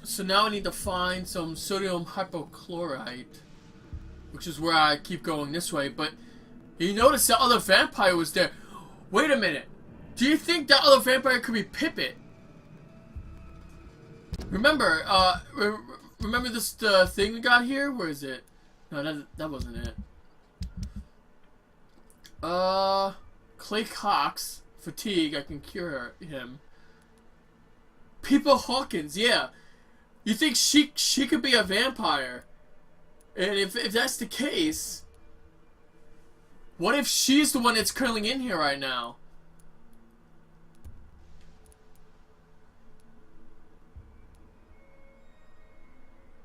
So now I need to find some sodium hypochlorite, which is where I keep going this way. But you notice that other vampire was there. Wait a minute. Do you think that other vampire could be Pippet? Remember, remember this thing we got here? Where is it? No, that wasn't it. Clay Cox, fatigue. I can cure him. People Hawkins, yeah. You think she could be a vampire? And if that's the case, what if she's the one that's curling in here right now?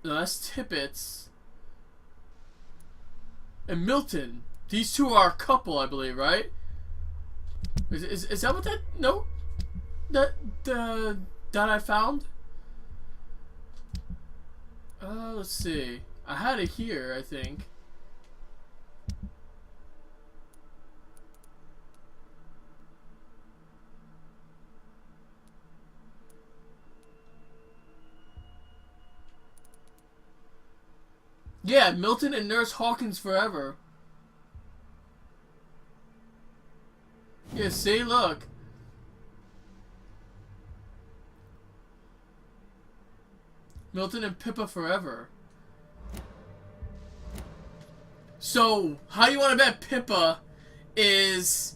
No, that's Tippets. And Milton. These two are a couple, I believe, right? Is that what that note that I found? Let's see. I had it here, I think. Yeah, Milton and Nurse Hawkins forever. Yeah, see, look. Milton and Pippa forever. So, how do you want to bet Pippa is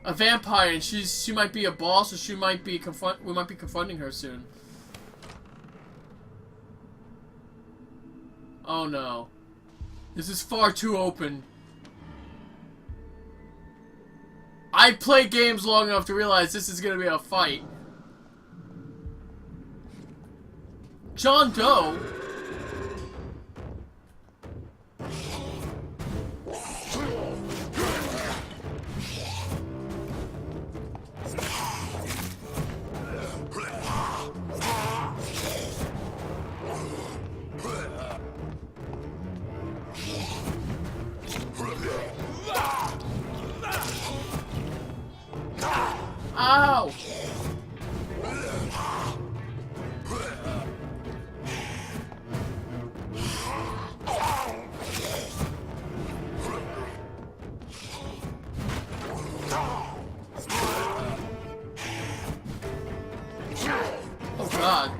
a vampire and she might be a boss, or we might be confronting her soon? Oh no. This is far too open. I played games long enough to realize this is gonna be a fight. John Doe? Ow! Oh God.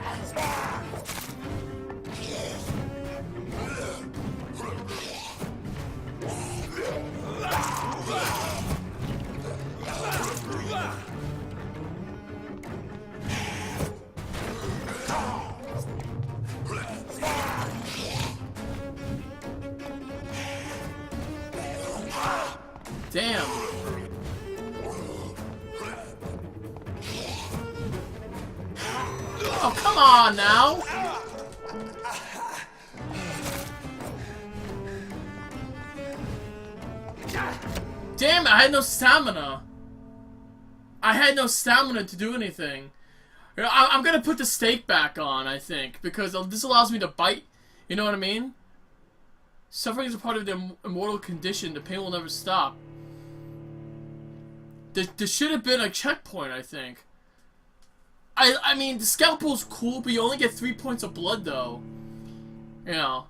Damn. Oh, come on now. Damn it, I had no stamina. I had no stamina to do anything. I'm gonna put the stake back on, I think, because this allows me to bite. You know what I mean? Suffering is a part of the immortal condition. The pain will never stop. There should have been a checkpoint, I think. I mean, the scalpel's cool, but you only get 3 points of blood, though. You know.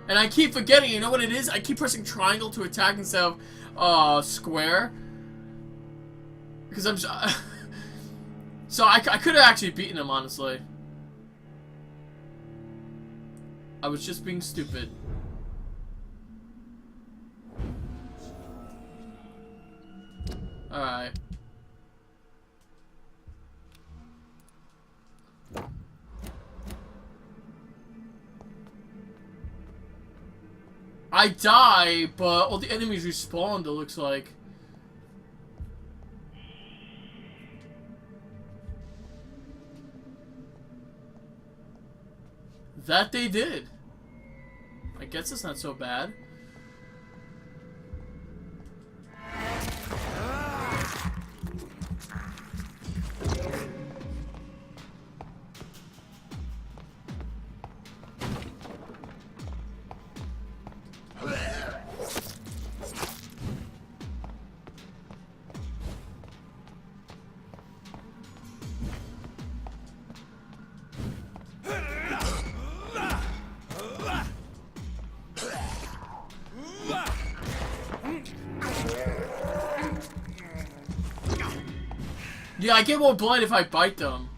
And I keep forgetting, you know what it is? I keep pressing triangle to attack instead of, square. Because I'm... So I could have actually beaten him, honestly. I was just being stupid. Alright. I die, but all the enemies respawned, it looks like. That they did. I guess it's not so bad. Yeah, I get more blood if I bite them.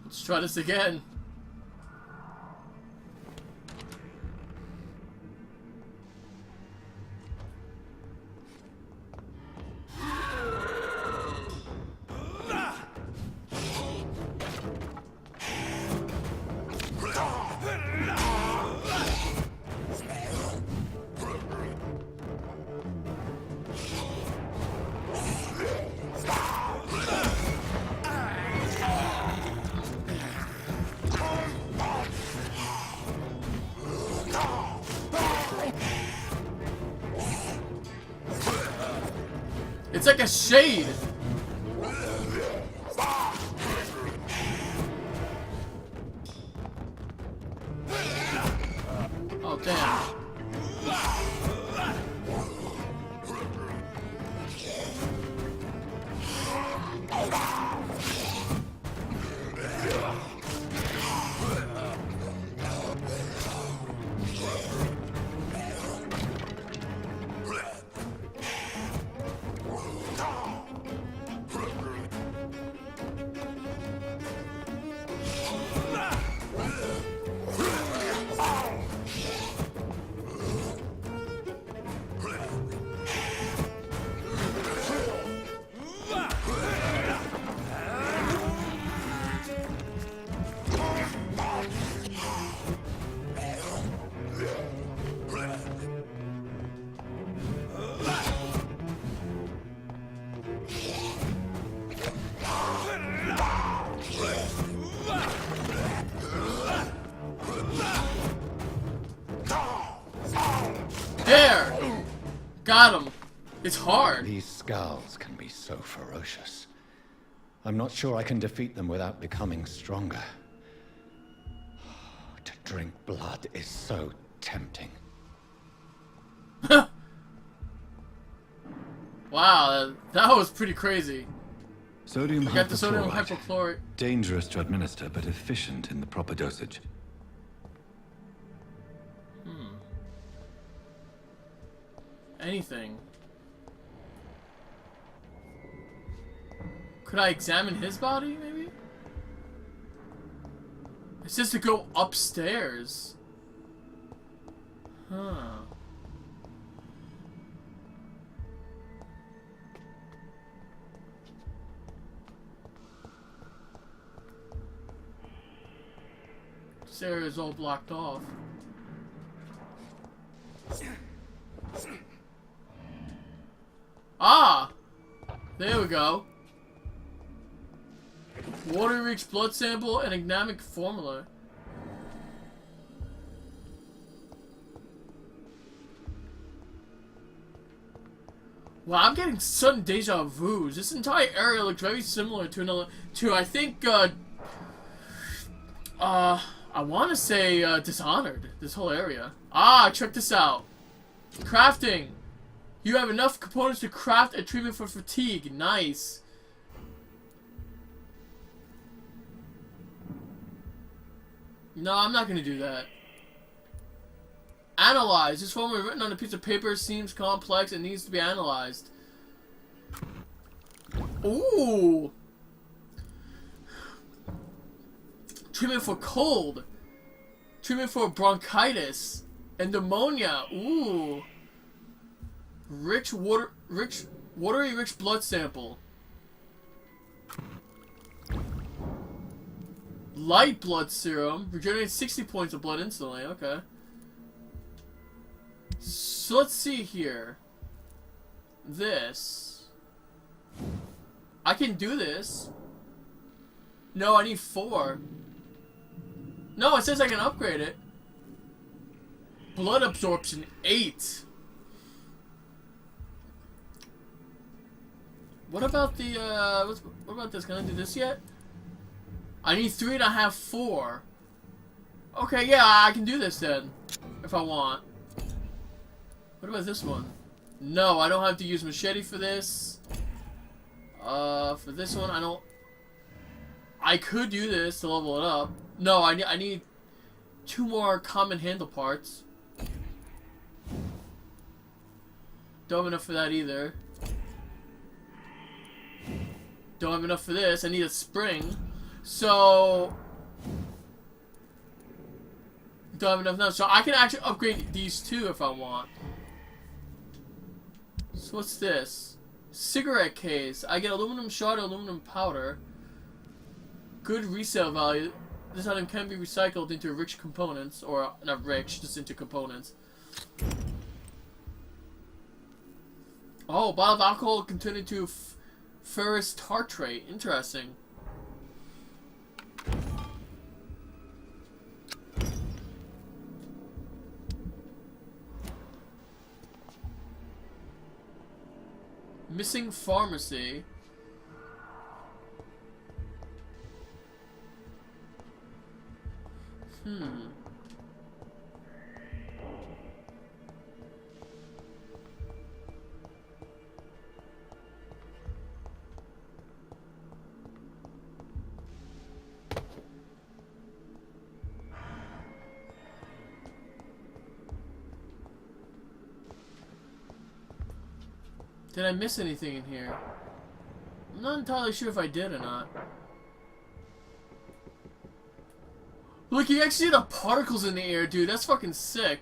Let's try this again. It's like a shade. Oh, damn. There! Got him. It's hard. These skulls can be so ferocious. I'm not sure I can defeat them without becoming stronger. To drink blood is so tempting. Wow, that was pretty crazy. Sodium I got the sodium hypochlorite. hypochlorite. Dangerous to administer, but efficient in the proper dosage. Anything. Could I examine his body, maybe? It says to go upstairs. Huh. This area is all blocked off. Ah! There we go. Water-rich blood sample and agnamic formula. Wow, I'm getting sudden deja vus. This entire area looks very similar to another, I think, I want to say, Dishonored. This whole area. Ah, check this out. Crafting. You have enough components to craft a treatment for fatigue. Nice. No, I'm not gonna do that. Analyze. This formula written on a piece of paper seems complex and needs to be analyzed. Ooh. Treatment for cold. Treatment for bronchitis and pneumonia. Ooh. Watery rich blood sample. Light blood serum. Regenerates 60 points of blood instantly. Okay. So let's see here. This. I can do this. No, I need 4. No, it says I can upgrade it. Blood absorption 8. What about the, what about this? Can I do this yet? I need 3.5, 4. Okay, yeah, I can do this then. If I want. What about this one? No, I don't have to use machete for this. For this one, I don't... I could do this to level it up. No, I need 2 more common handle parts. Don't have enough for that either. Don't have enough for this. I need a spring. So... don't have enough now. So I can actually upgrade these 2 if I want. So what's this? Cigarette case. I get aluminum shard, aluminum powder. Good resale value. This item can be recycled into rich components, or not rich, just into components. Oh, bottle of alcohol can turn into ferrous tartrate. Interesting. Missing pharmacy. Did I miss anything in here? I'm not entirely sure if I did or not. Look, you actually see the particles in the air, dude. That's fucking sick.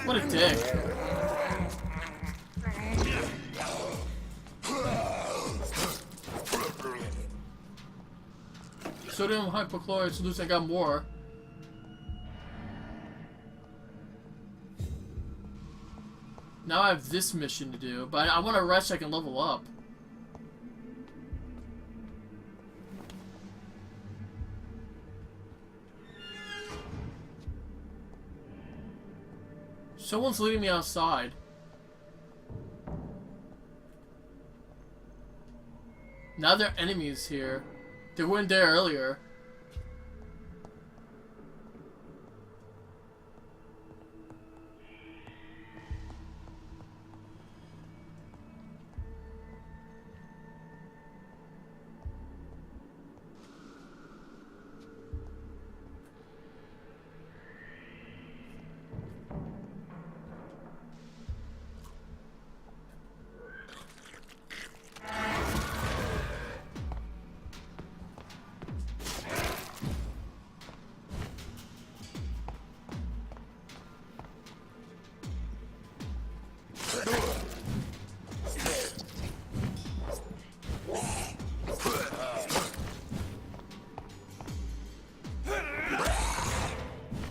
What a dick. Sodium hypochlorite solution, I got more. Now I have this mission to do, but I want to rest so I can level up. Someone's leading me outside. Now there are enemies here. They weren't there earlier.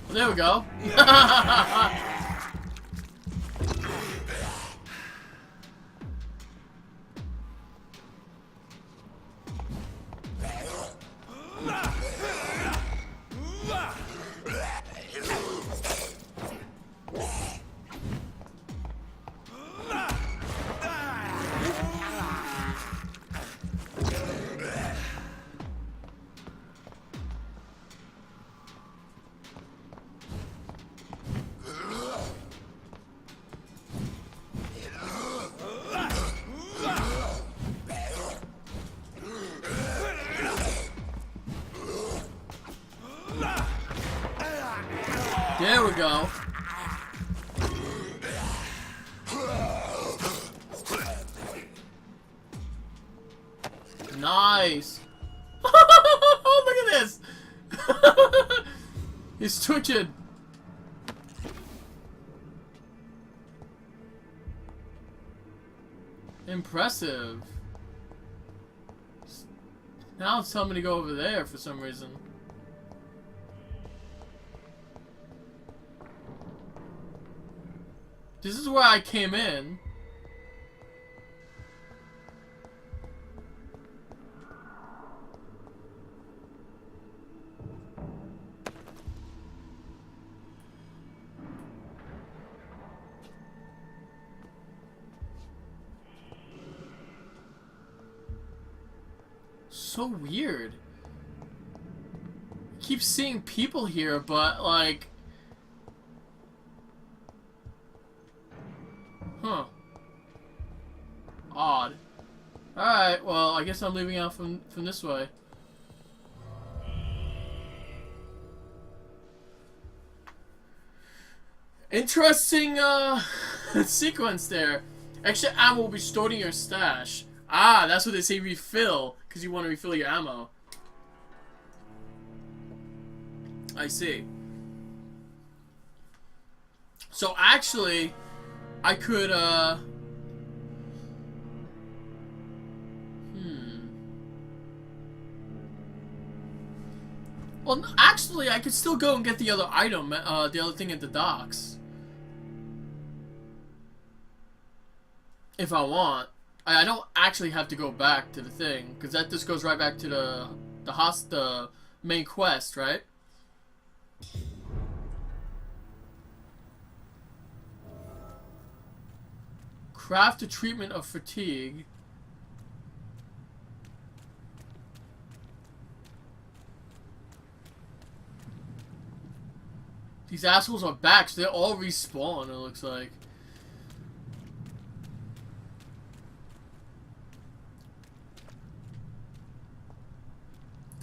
There we go. There we go. Nice. Look at this. He's twitching. Impressive. Now it's telling me to go over there for some reason. This is where I came in. So weird. I keep seeing people here, but like... Huh. Odd. Alright, well, I guess I'm leaving out from this way. Interesting, sequence there. Extra ammo will be stored in your stash. Ah, that's what they say refill, because you want to refill your ammo. I see. So actually, I could, Well, actually, I could still go and get the other item, the other thing at the docks. If I want. I don't actually have to go back to the thing, because that just goes right back to the main quest, right? Craft a treatment of fatigue. These assholes are back, so they all respawn, it looks like.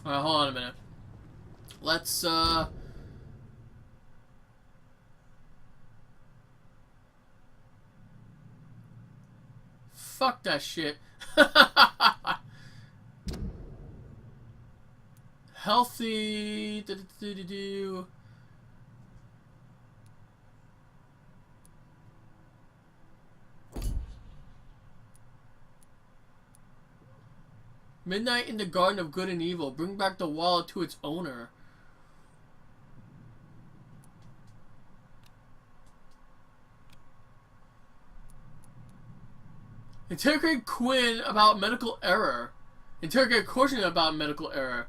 Alright, hold on a minute. Let's, fuck that shit. Healthy... Midnight in the Garden of Good and Evil. Bring back the wallet to its owner. Interrogate Quinn about medical error. Interrogate Corson about medical error.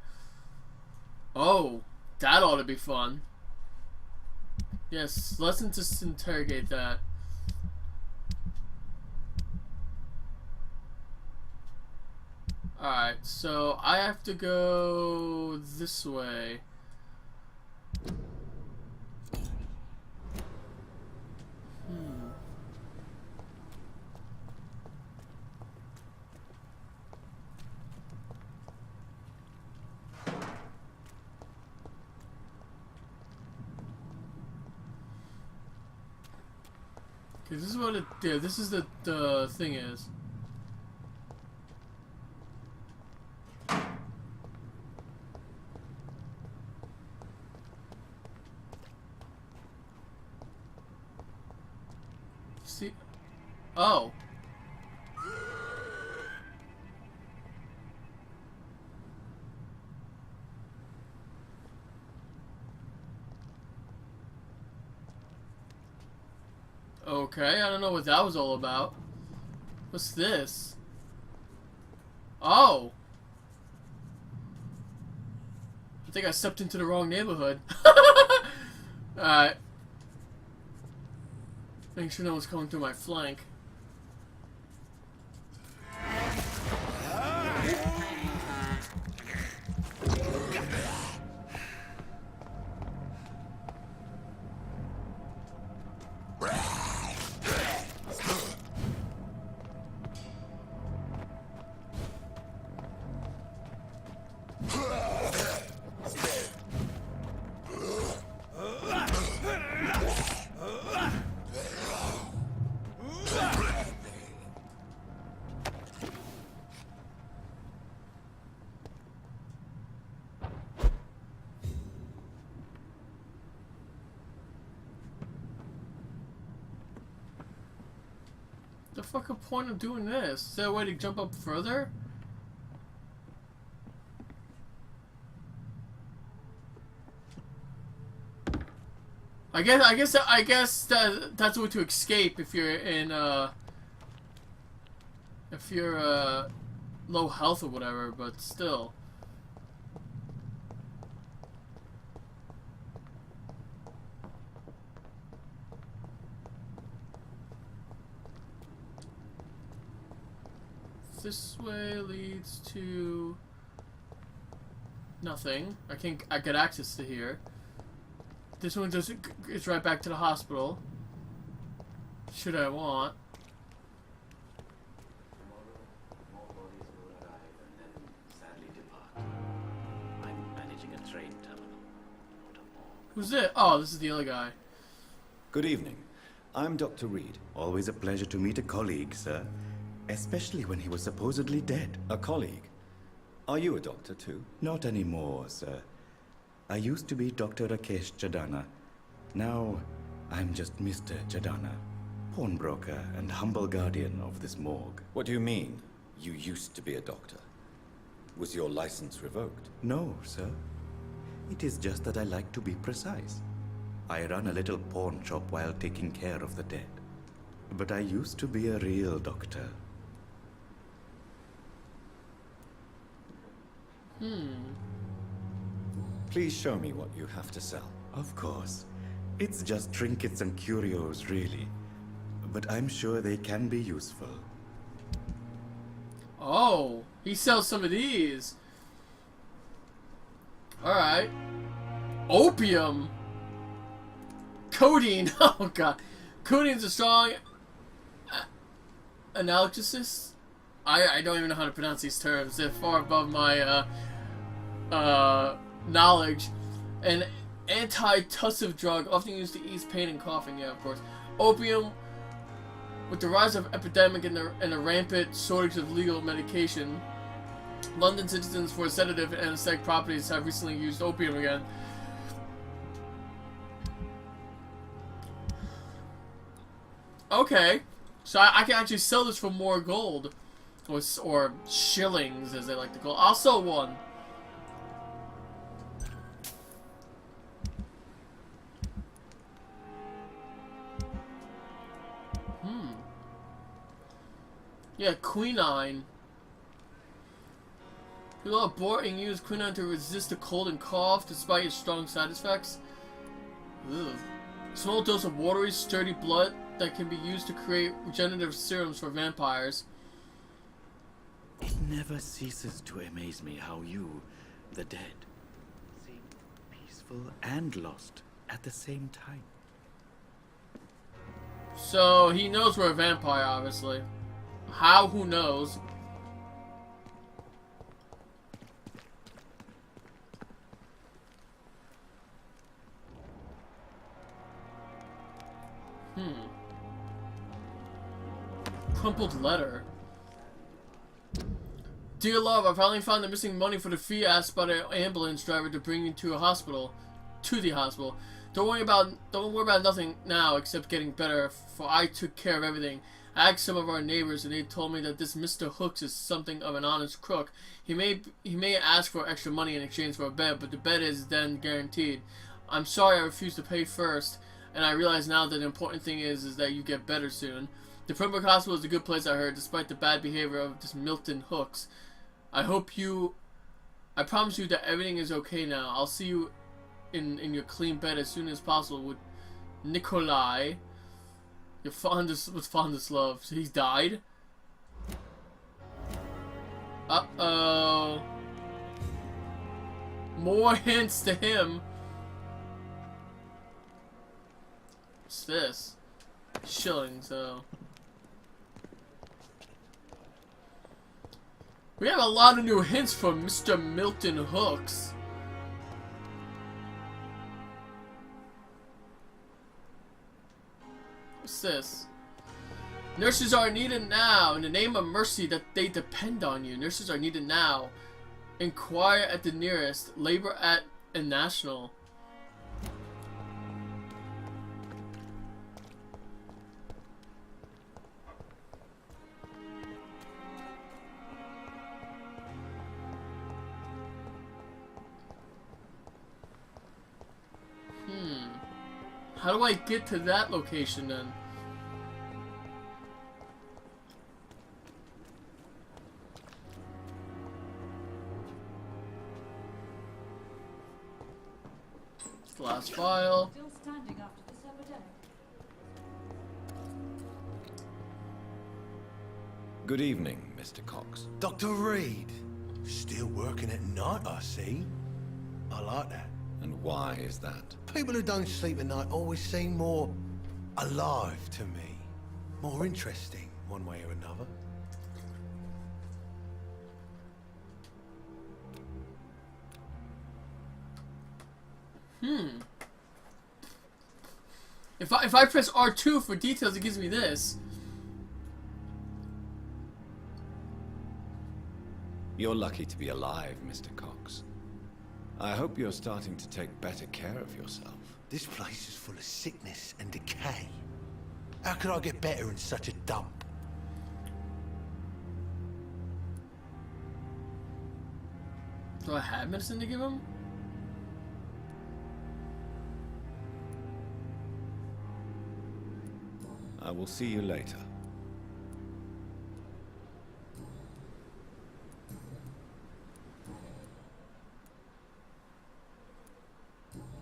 Oh, that ought to be fun. Yes, let's just interrogate that. Alright, so I have to go this way. Okay, this is what it did. This is the thing is. See? Oh. Okay, I don't know what that was all about. What's this? Oh. I think I stepped into the wrong neighborhood. Alright. Make sure no one's coming through my flank. The fucking point of doing this? Is there a way to jump up further? I guess that's a way to escape if you're in if you're low health or whatever, but still. This way leads to nothing. I get access to here. This one just is right back to the hospital. Should I want? More bodies will arrive and then sadly depart. I'm managing a train terminal, not a morgue. Who's it? Oh, this is the other guy. Good evening. I'm Dr. Reed. Always a pleasure to meet a colleague, sir. Especially when he was supposedly dead. A colleague. Are you a doctor too? Not anymore, sir. I used to be Dr. Rakesh Chadana. Now, I'm just Mr. Chadana, pawnbroker and humble guardian of this morgue. What do you mean? You used to be a doctor. Was your license revoked? No, sir. It is just that I like to be precise. I run a little pawn shop while taking care of the dead. But I used to be a real doctor. Please show me what you have to sell. Of course. It's just trinkets and curios, really. But I'm sure they can be useful. Oh, he sells some of these. Alright. Opium. Codeine. Oh god. Codeine's a strong analgesic. I don't even know how to pronounce these terms. They're far above my knowledge. An anti-tussive drug often used to ease pain and coughing. Yeah, of course. Opium. With the rise of epidemic and a rampant shortage of legal medication, London citizens for sedative and anesthetic properties have recently used opium again. Okay, so I can actually sell this for more gold, or shillings as they like to call it. I'll sell one. Yeah, quinine. People are bought and use quinine to resist the cold and cough despite its strong side effects. Ugh. Small dose of watery, sturdy blood that can be used to create regenerative serums for vampires. It never ceases to amaze me how you, the dead, seem peaceful and lost at the same time. So, he knows we're a vampire, obviously. How? Who knows? Crumpled letter. Dear love, I finally found the missing money for the fee asked by the ambulance driver to bring you to the hospital. Don't worry about nothing now except getting better, for I took care of everything. I asked some of our neighbors, and they told me that this Mr. Hooks is something of an honest crook. He may ask for extra money in exchange for a bed, but the bed is then guaranteed. I'm sorry I refused to pay first, and I realize now that the important thing is that you get better soon. The Pembroke Hospital is a good place, I heard, despite the bad behavior of this Milton Hooks. I promise you that everything is okay now. I'll see you in your clean bed as soon as possible with Nikolai. Your fondest love. So he's died? Uh-oh. More hints to him. What's this? Shillings, so. We have a lot of new hints from Mr. Milton Hooks. What's this? Nurses are needed now. In the name of mercy that they depend on you. Nurses are needed now. Inquire at the nearest. Labor at a national. How do I get to that location then? Glass file. Still standing after this epidemic. Good evening, Mr. Cox. Dr. Reed. Still working at night, I see. I like that. And why is that? People who don't sleep at night always seem more alive to me. More interesting, one way or another. If I press R2 for details, it gives me this. You're lucky to be alive, Mr. Cox. I hope you're starting to take better care of yourself. This place is full of sickness and decay. How could I get better in such a dump? Do I have medicine to give him? I will see you later.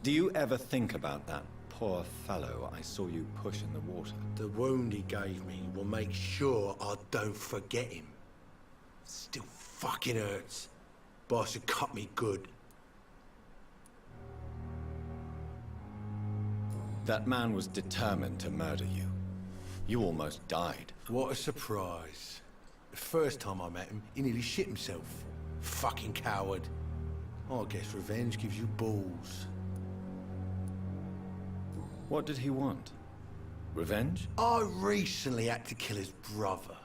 Do you ever think about that poor fellow I saw you push in the water? The wound he gave me will make sure I don't forget him. Still fucking hurts. Boss had cut me good. That man was determined to murder you. You almost died. What a surprise. The first time I met him, he nearly shit himself. Fucking coward. I guess revenge gives you balls. What did he want? Revenge? I recently had to kill his brother.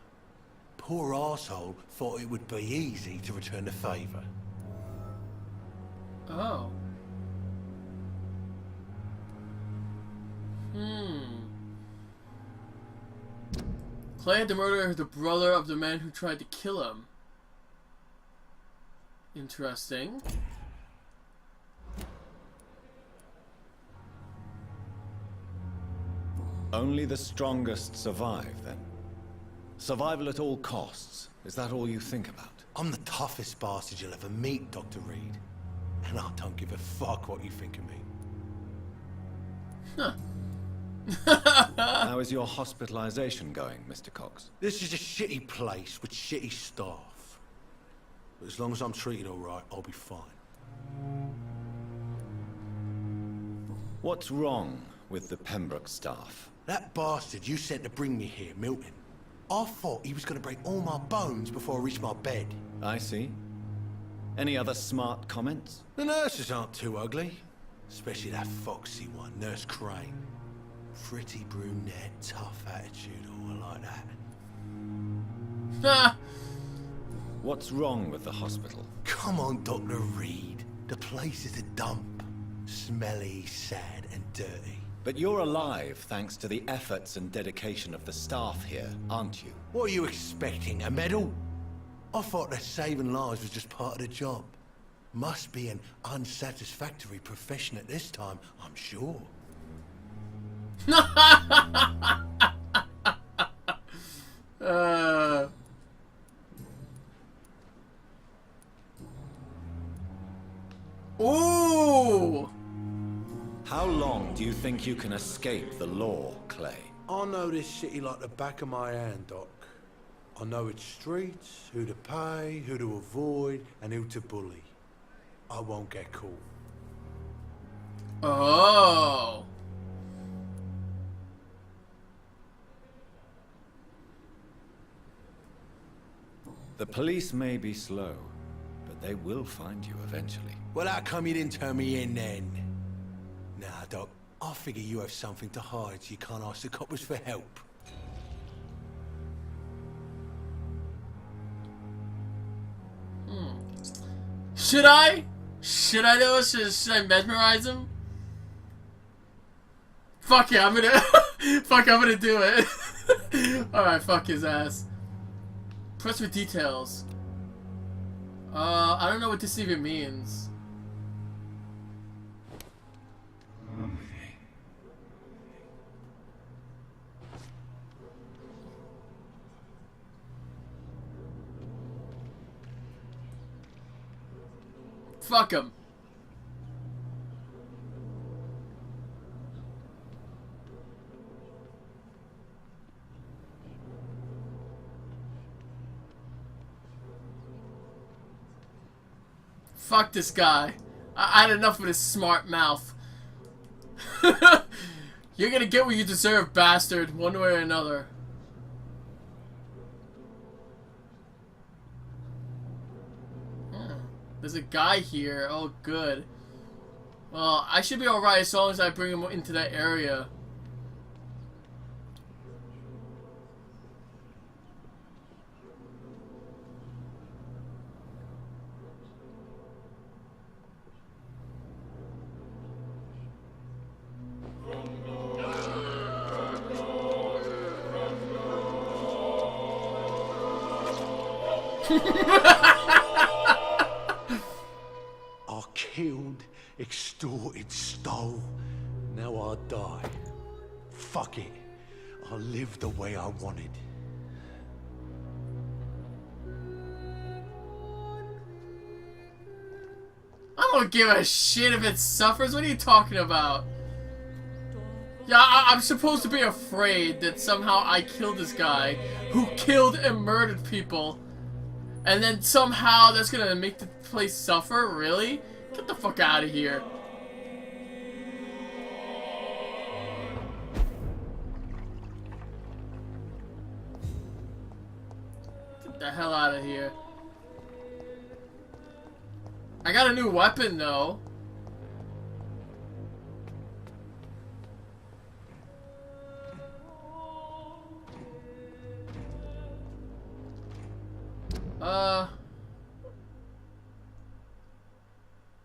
Poor arsehole thought it would be easy to return the favor. Oh. Clay had to murder the brother of the man who tried to kill him. Interesting. Only the strongest survive, then. Survival at all costs. Is that all you think about? I'm the toughest bastard you'll ever meet, Dr. Reed. And I don't give a fuck what you think of me. Huh. How is your hospitalization going, Mr. Cox? This is a shitty place with shitty staff. But as long as I'm treated all right, I'll be fine. What's wrong with the Pembroke staff? That bastard you sent to bring me here, Milton. I thought he was going to break all my bones before I reached my bed. I see. Any other smart comments? The nurses aren't too ugly. Especially that foxy one, Nurse Crane. Pretty brunette, tough attitude, oh, I like that. What's wrong with the hospital? Come on, Dr. Reed. The place is a dump. Smelly, sad, and dirty. But you're alive thanks to the efforts and dedication of the staff here, aren't you? What are you expecting, a medal? I thought that saving lives was just part of the job. Must be unsatisfactory profession at this time, I'm sure. Ooh! How long do you think you can escape the law, Clay? I know this city like the back of my hand, Doc. I know its streets, who to pay, who to avoid, and who to bully. I won't get caught. Oh. The police may be slow, but they will find you eventually. Well, how come you didn't turn me in then? Nah, Doc. I figure you have something to hide so you can't ask the coppers for help. Should I? Should I do it? Should I mesmerize him? Fuck yeah, I'm gonna... fuck, I'm gonna do it. Alright, fuck his ass. Press for details. I don't know what this even means. Fuck him. Fuck this guy. I had enough of his smart mouth. You're gonna get what you deserve, bastard, one way or another. There's a guy here. Oh, good. Well, I should be alright as long as I bring him into that area. I killed, extorted, stole. Now I die. Fuck it. I live the way I wanted. I don't give a shit if it suffers. What are you talking about? Yeah, I'm supposed to be afraid that somehow I killed this guy who killed and murdered people. And then somehow that's gonna make the place suffer? Really? Get the fuck out of here. Get the hell out of here. I got a new weapon though.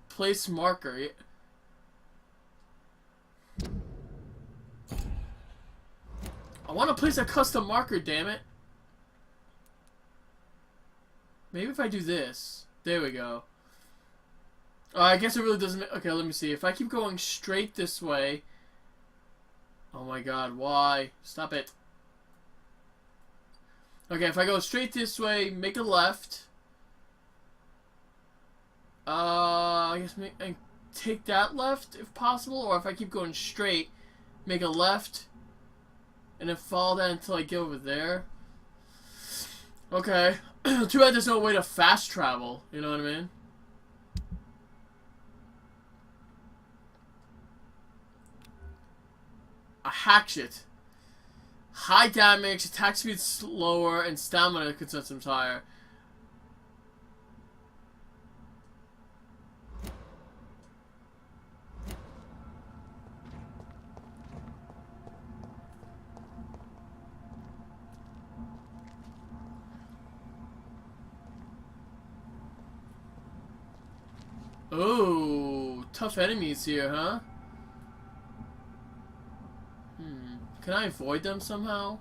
Place marker. I want to place a custom marker, damn it. Maybe if I do this. There we go. I guess it really doesn't... Okay, let me see. If I keep going straight this way... Oh my god, why? Stop it. Okay, if I go straight this way, make a left. I guess and take that left if possible, or if I keep going straight, make a left, and then follow that until I get over there. Okay. Too bad there's no way to fast travel, you know what I mean? A hatchet. High damage, attack speed slower, and stamina consumption higher. Oh, tough enemies here, huh? Can I avoid them somehow?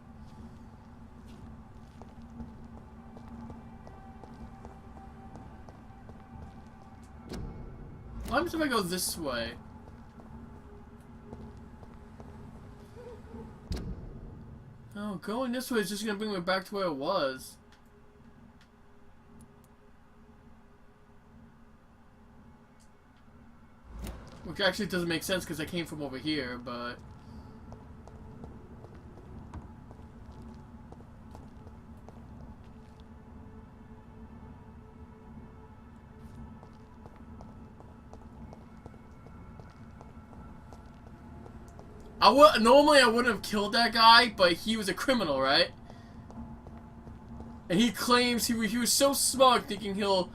What happens if I go this way? No, going this way is just gonna bring me back to where it was. Which actually doesn't make sense because I came from over here, but... Normally I wouldn't have killed that guy, but he was a criminal, right? And he claims he was so smug, thinking he'll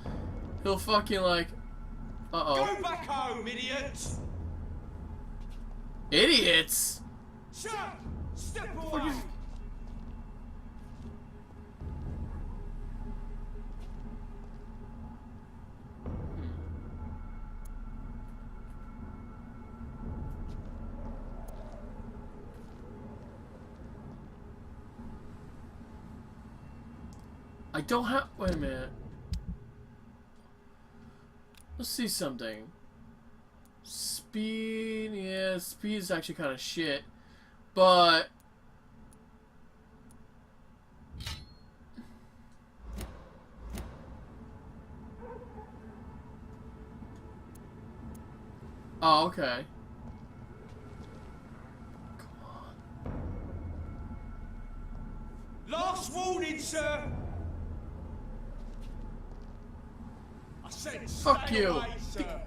fucking like, Go back home, idiots! Idiots? Shut up! Step away! I don't have. Wait a minute. Let's see something. Speed, yeah, speed is actually kind of shit, but Oh, okay. Last warning, sir. I said Fuck stay you. away, sir.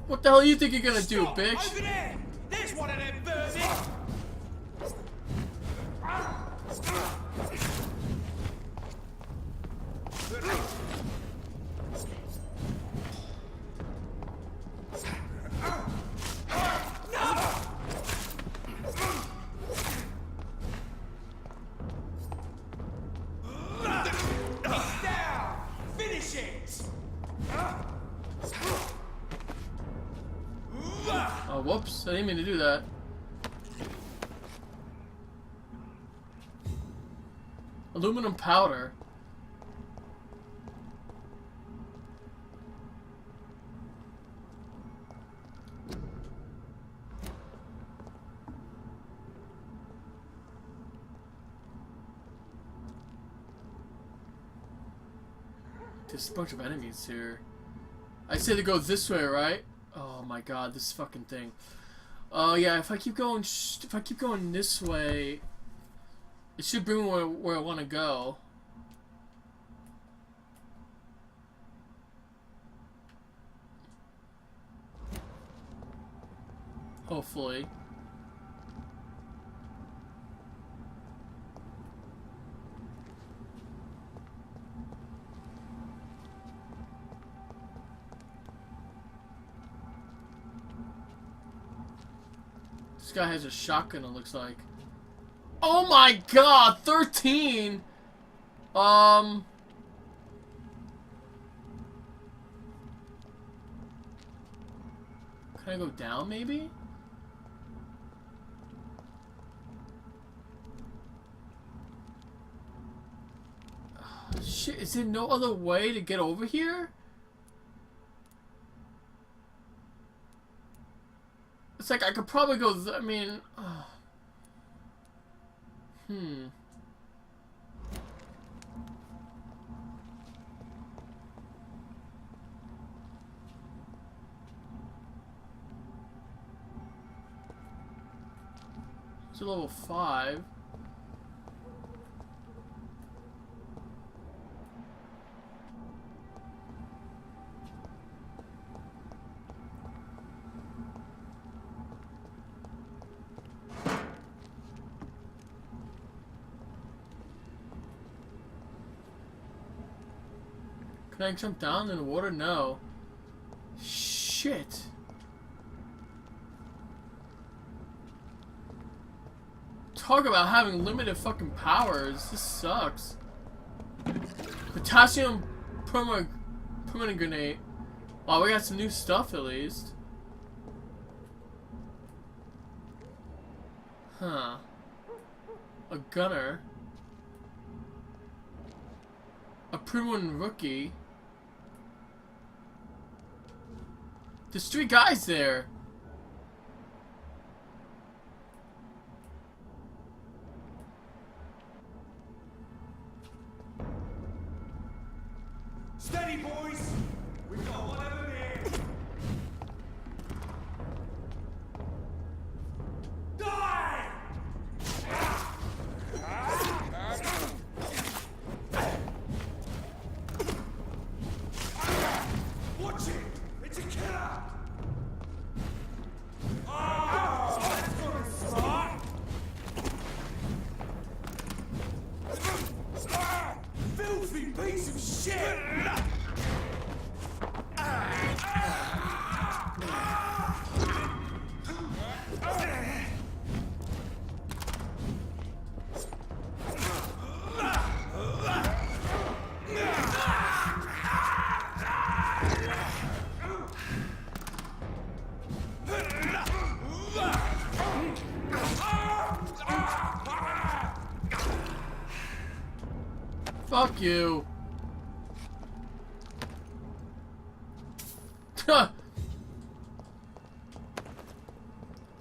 What the hell you think you're gonna do, Stop, bitch? over there. There's one of them vermin. It's down. Finish it. Oh, whoops. I didn't mean to do that. Aluminum powder. There's a bunch of enemies here. I say to go this way, right? Oh my god, this fucking thing. Oh yeah, if I keep going, this way, it should bring me where I want to go. Hopefully. This guy has a shotgun, it looks like. Oh my god, 13! Can I go down, maybe? Shit, is there no other way to get over here? It's like I could probably go. I mean, It's a level 5. Can I jump down in the water? No. Shit. Talk about having limited fucking powers. This sucks. Potassium permanent grenade. Oh, we got some new stuff at least. Huh. A gunner. A proven rookie. There's 3 guys there. Steady, boys. We've got one of them here. Die! Watch it! It's a killer! Oh, that's gonna start! Filthy piece of shit! Fuck you.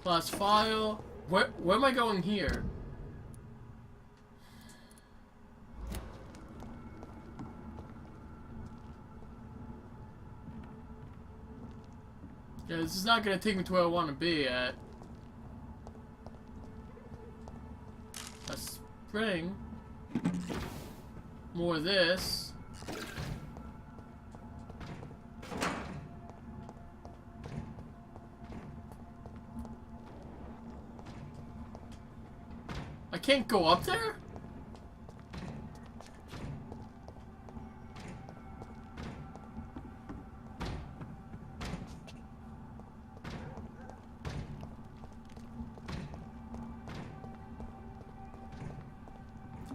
Last file. Where am I going here? Yeah, this is not gonna take me to where I want to be at. A spring. More of this. I can't go up there?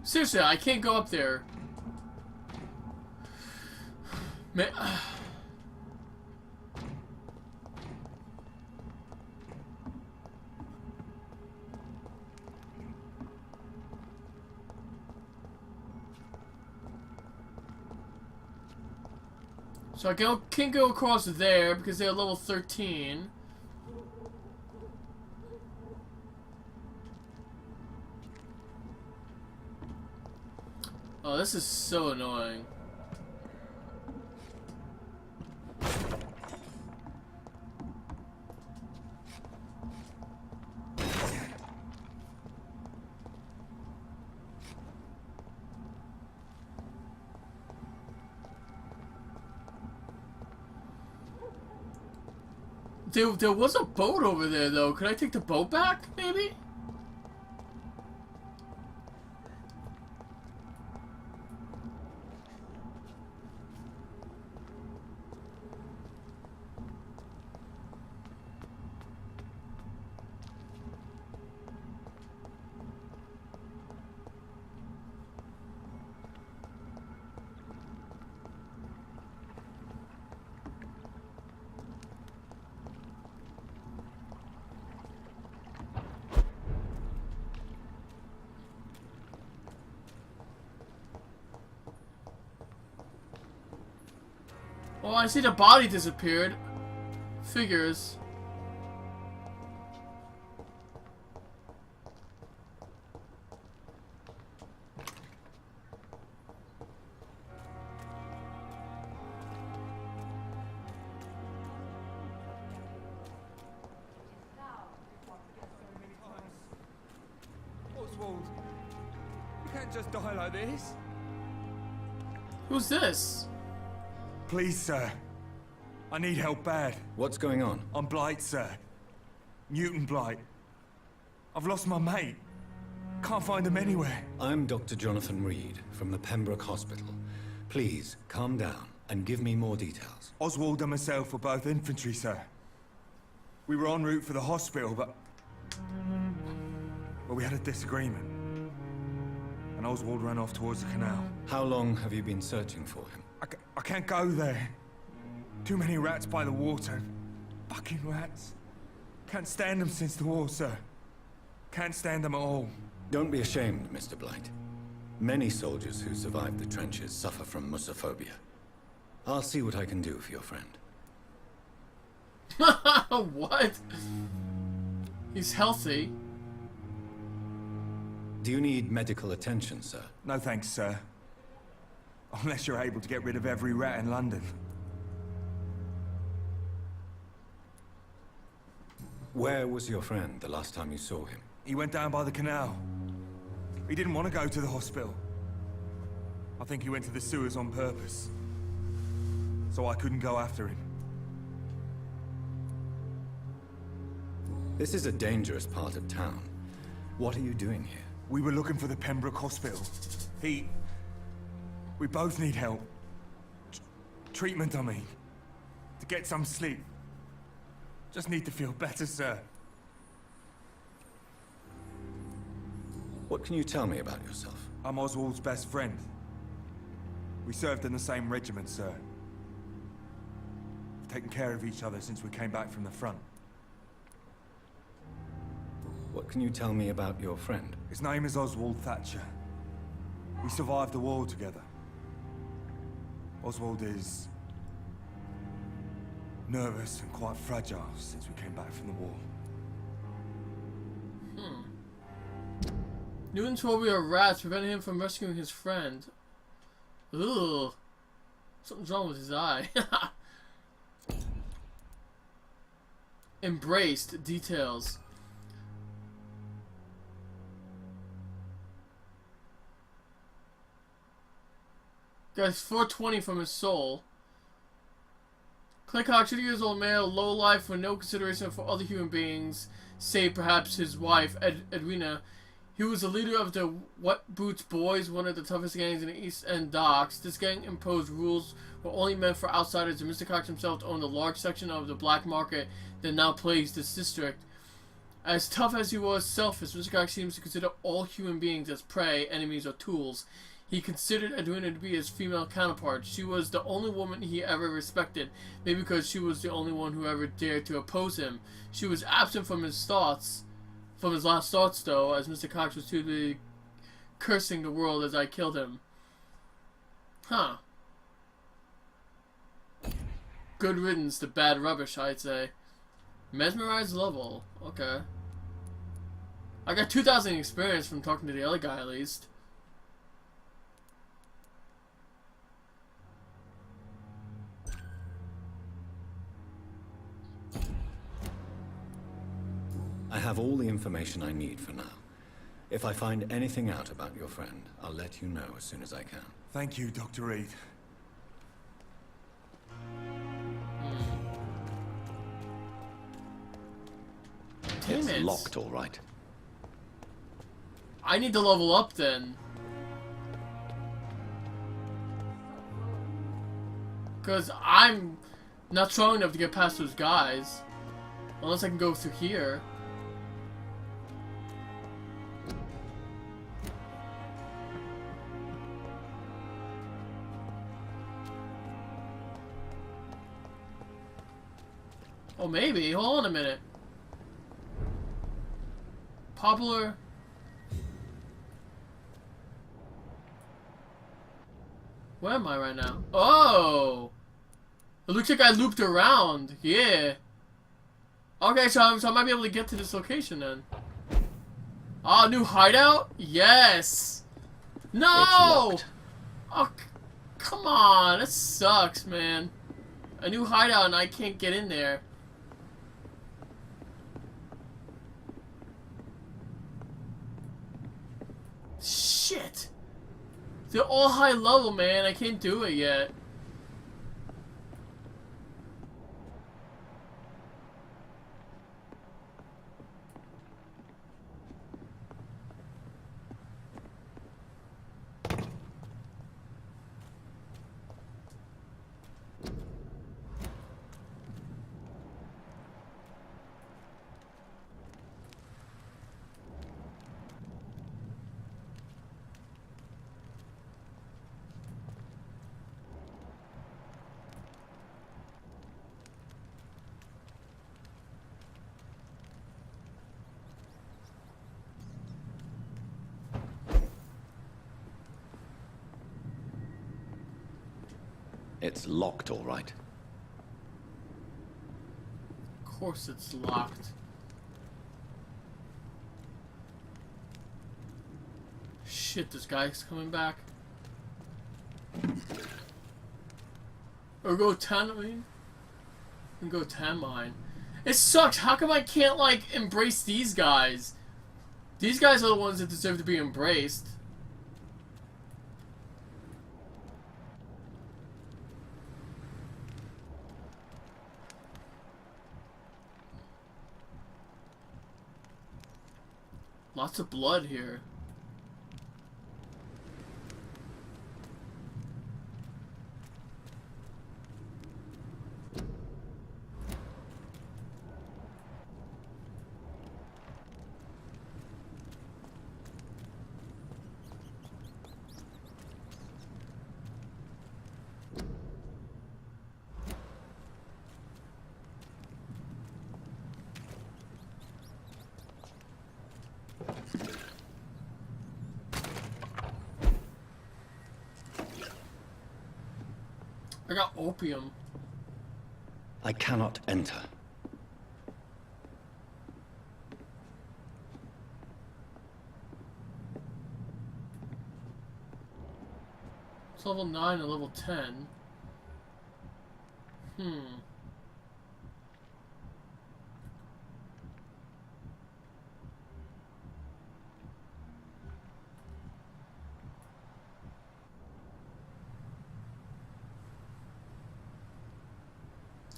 Seriously, I can't go up there. Man. So I can't go across there because they're level 13. Oh, this is so annoying. There was a boat over there, though. Could I take the boat back, maybe? Oh, I see the body disappeared. Figures. Oswald, you can't just die like this. Who's this? Please, sir. I need help bad. What's going on? I'm Blight, sir. Mutant Blight. I've lost my mate. Can't find him anywhere. I'm Dr. Jonathan Reed from the Pembroke Hospital. Please, calm down and give me more details. Oswald and myself were both infantry, sir. We were en route for the hospital, but we had a disagreement. And Oswald ran off towards the canal. How long have you been searching for him? I can't go there. Too many rats by the water. Fucking rats. Can't stand them since the war, sir. Can't stand them at all. Don't be ashamed, Mr. Blight. Many soldiers who survived the trenches suffer from musophobia. I'll see what I can do for your friend. What? He's healthy. Do you need medical attention, sir? No thanks, sir. Unless you're able to get rid of every rat in London. Where was your friend the last time you saw him? He went down by the canal. He didn't want to go to the hospital. I think he went to the sewers on purpose. So I couldn't go after him. This is a dangerous part of town. What are you doing here? We were looking for the Pembroke Hospital. We both need help. Treatment, I mean. To get some sleep. Just need to feel better, sir. What can you tell me about yourself? I'm Oswald's best friend. We served in the same regiment, sir. We've taken care of each other since we came back from the front. What can you tell me about your friend? His name is Oswald Thatcher. We survived the war together. Oswald is nervous and quite fragile since we came back from the war. Newton's phobia of rats prevented him from rescuing his friend. Ugh. Something's wrong with his eye. embraced details. Guys, 420 from his soul. Claycock, 20 years old male, low life with no consideration for other human beings, save perhaps his wife, Edwina. He was the leader of the Wet Boots Boys, one of the toughest gangs in the East End docks. This gang imposed rules were only meant for outsiders, and Mr. Cox himself owned a large section of the black market that now plagues this district. As tough as he was selfish, Mr. Cox seems to consider all human beings as prey, enemies, or tools. He considered Edwina to be his female counterpart. She was the only woman he ever respected, maybe because she was the only one who ever dared to oppose him. She was absent from his thoughts. From his last thoughts, though, as Mr. Cox was too busy cursing the world as I killed him. Huh. Good riddance to bad rubbish, I'd say. Mesmerized level. Okay. I got 2,000 experience from talking to the other guy, at least. I have all the information I need for now. If I find anything out about your friend, I'll let you know as soon as I can. Thank you, Dr. Reed. It's Damn it. locked, all right. I need to level up then. Because I'm not strong enough to get past those guys. Unless I can go through here. Oh, maybe. Hold on a minute. Popular. Where am I right now? Oh! It looks like I looped around. Yeah. Okay, so I might be able to get to this location then. Ah, new hideout? Yes! No! Oh, come on. That sucks, man. A new hideout and I can't get in there. Shit! They're all high level, man. I can't do it yet. It's locked, all right. Of course it's locked. Shit, this guy's coming back. Or go tan, I mean? And go tan mine. It sucks. How come I can't, like, embrace these guys? These guys are the ones that deserve to be embraced. Lots of blood here. I got opium. I cannot enter. It's level 9 and level 10.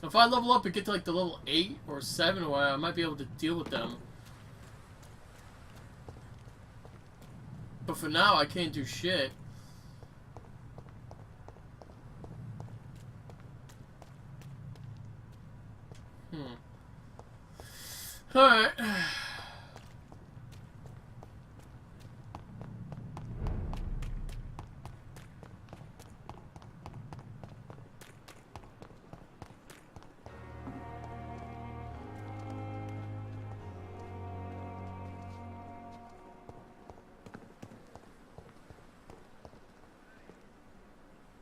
If I level up and get to like the level 8 or 7 or whatever, I might be able to deal with them. But for now, I can't do shit. Alright.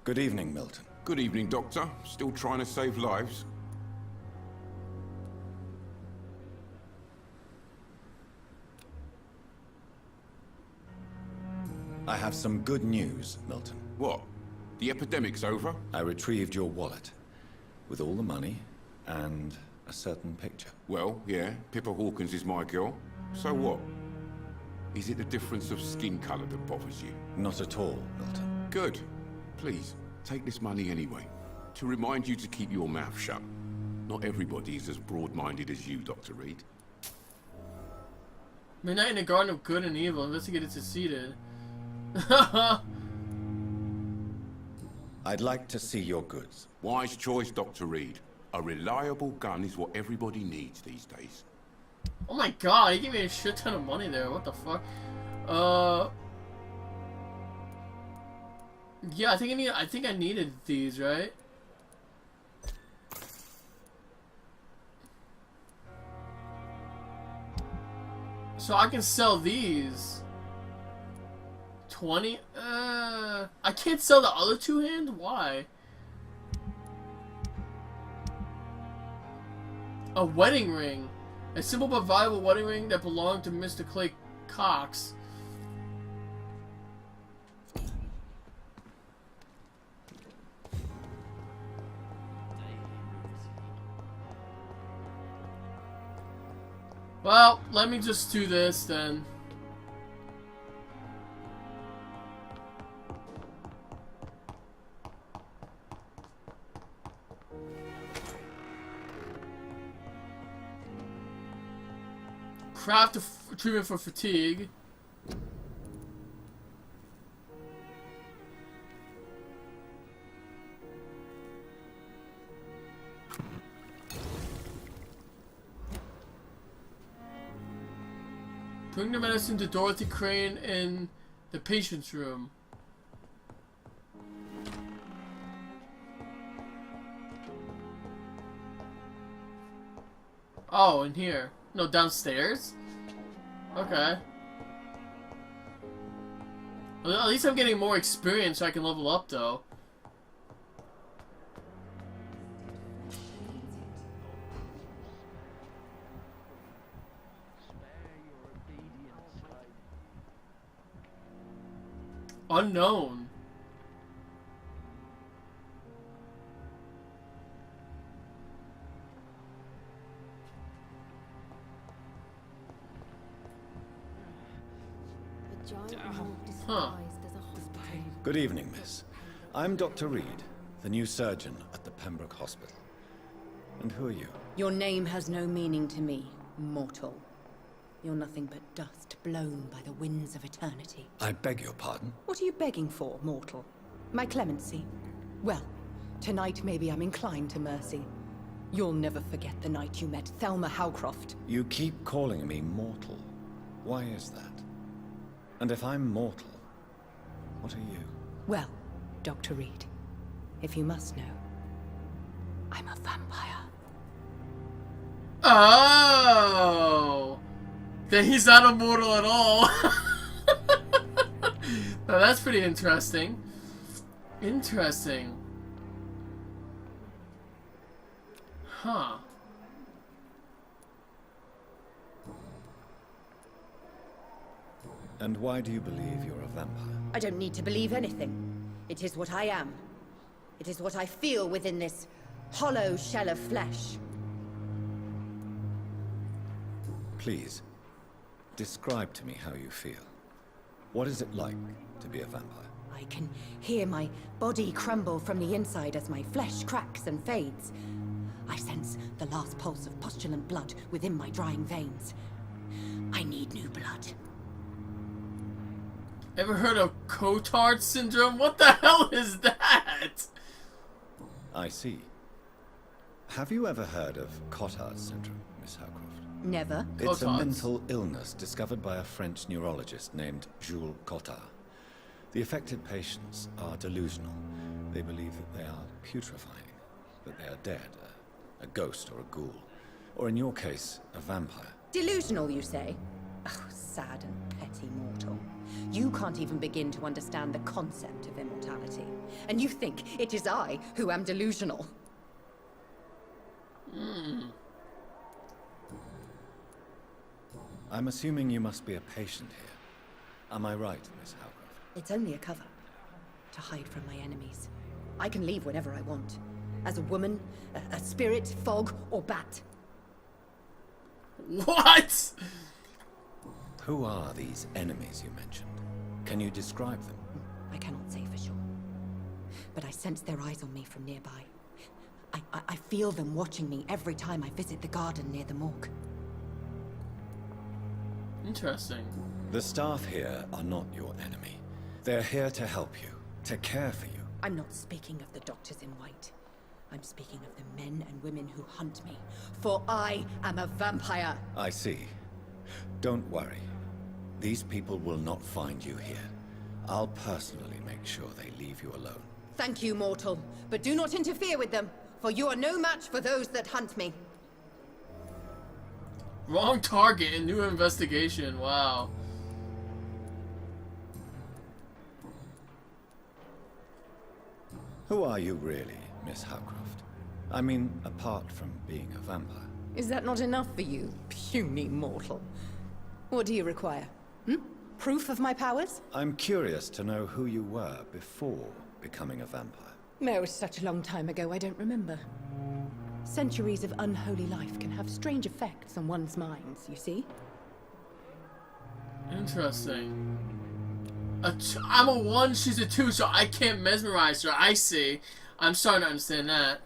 Good evening, Milton. Good evening, Doctor. Still trying to save lives? I have some good news, Milton. What? The epidemic's over? I retrieved your wallet with all the money and a certain picture. Well, yeah, Pippa Hawkins is my girl. So what? Is it the difference of skin color that bothers you? Not at all, Milton. Good. Please, take this money anyway. To remind you to keep your mouth shut. Not everybody is as broad-minded as you, Dr. Reed. Midnight in the Garden of Good and Evil. Investigated succeeded. I'd like to see your goods. Wise choice, Dr. Reed. A reliable gun is what everybody needs these days. Oh my god, he gave me a shit ton of money there. What the fuck? Yeah, I think I needed these, right? So I can sell these. 20? I can't sell the other two hands? Why? A wedding ring. A simple but valuable wedding ring that belonged to Mr. Clay Cox. Well, let me just do this then. Craft a treatment for fatigue. Bring the medicine to Dorothy Crane in the patient's room. Oh, in here. No, downstairs? Okay. Well, at least I'm getting more experience so I can level up, though. Unknown. Huh. Good evening, miss. I'm Dr. Reed, the new surgeon at the Pembroke Hospital. And who are you? Your name has no meaning to me, mortal. You're nothing but dust blown by the winds of eternity. I beg your pardon? What are you begging for, mortal? My clemency? Well, tonight maybe I'm inclined to mercy. You'll never forget the night you met Thelma Howcroft. You keep calling me mortal. Why is that? And if I'm mortal, what are you? Well, Dr. Reed, if you must know, I'm a vampire. Oh! Then he's not immortal at all. Now that's pretty interesting. Interesting. Huh. And why do you believe you're a vampire? I don't need to believe anything. It is what I am. It is what I feel within this hollow shell of flesh. Please, describe to me how you feel. What is it like to be a vampire? I can hear my body crumble from the inside as my flesh cracks and fades. I The last pulse of postulant blood within my drying veins. I need new blood. Ever heard of Cotard syndrome? What the hell is that? I see. Have you ever heard of Cotard syndrome, Miss Howcroft? Never. It's a Cotard's. mental illness discovered by a French neurologist named Jules Cotard. The affected patients are delusional. They believe that they are putrefying, that they are dead, a ghost or a ghoul, or in your case, a vampire. Delusional, you say? Oh, sad and petty mortal. You can't even begin to understand the concept of immortality. And you think it is I who am delusional. I'm assuming you must be a patient here. Am I right, Miss Howcroft? It's only a cover. To hide from my enemies. I can leave whenever I want. As a woman, a spirit, fog, or bat. What? Who are these enemies you mentioned? Can you describe them? I cannot say for sure. But I sense their eyes on me from nearby. I feel them watching me every time I visit the garden near the morgue. Interesting. The staff here are not your enemy. They're here to help you, to care for you. I'm not speaking of the doctors in white. I'm speaking of the men and women who hunt me. For I am a vampire. I see. Don't worry. These people will not find you here. I'll personally make sure they leave you alone. Thank you, mortal. But do not interfere with them, for you are no match for those that hunt me. Wrong target in new investigation. Wow. Who are you really, Miss Howcroft? I mean, apart from being a vampire. Is that not enough for you, puny mortal? What do you require? Proof of my powers? I'm curious to know who you were before becoming a vampire. No, it was such a long time ago, I don't remember. Centuries of unholy life can have strange effects on one's minds, you see? Interesting. I'm a 1, she's a 2, so I can't mesmerize her. I see. I'm starting to understand that.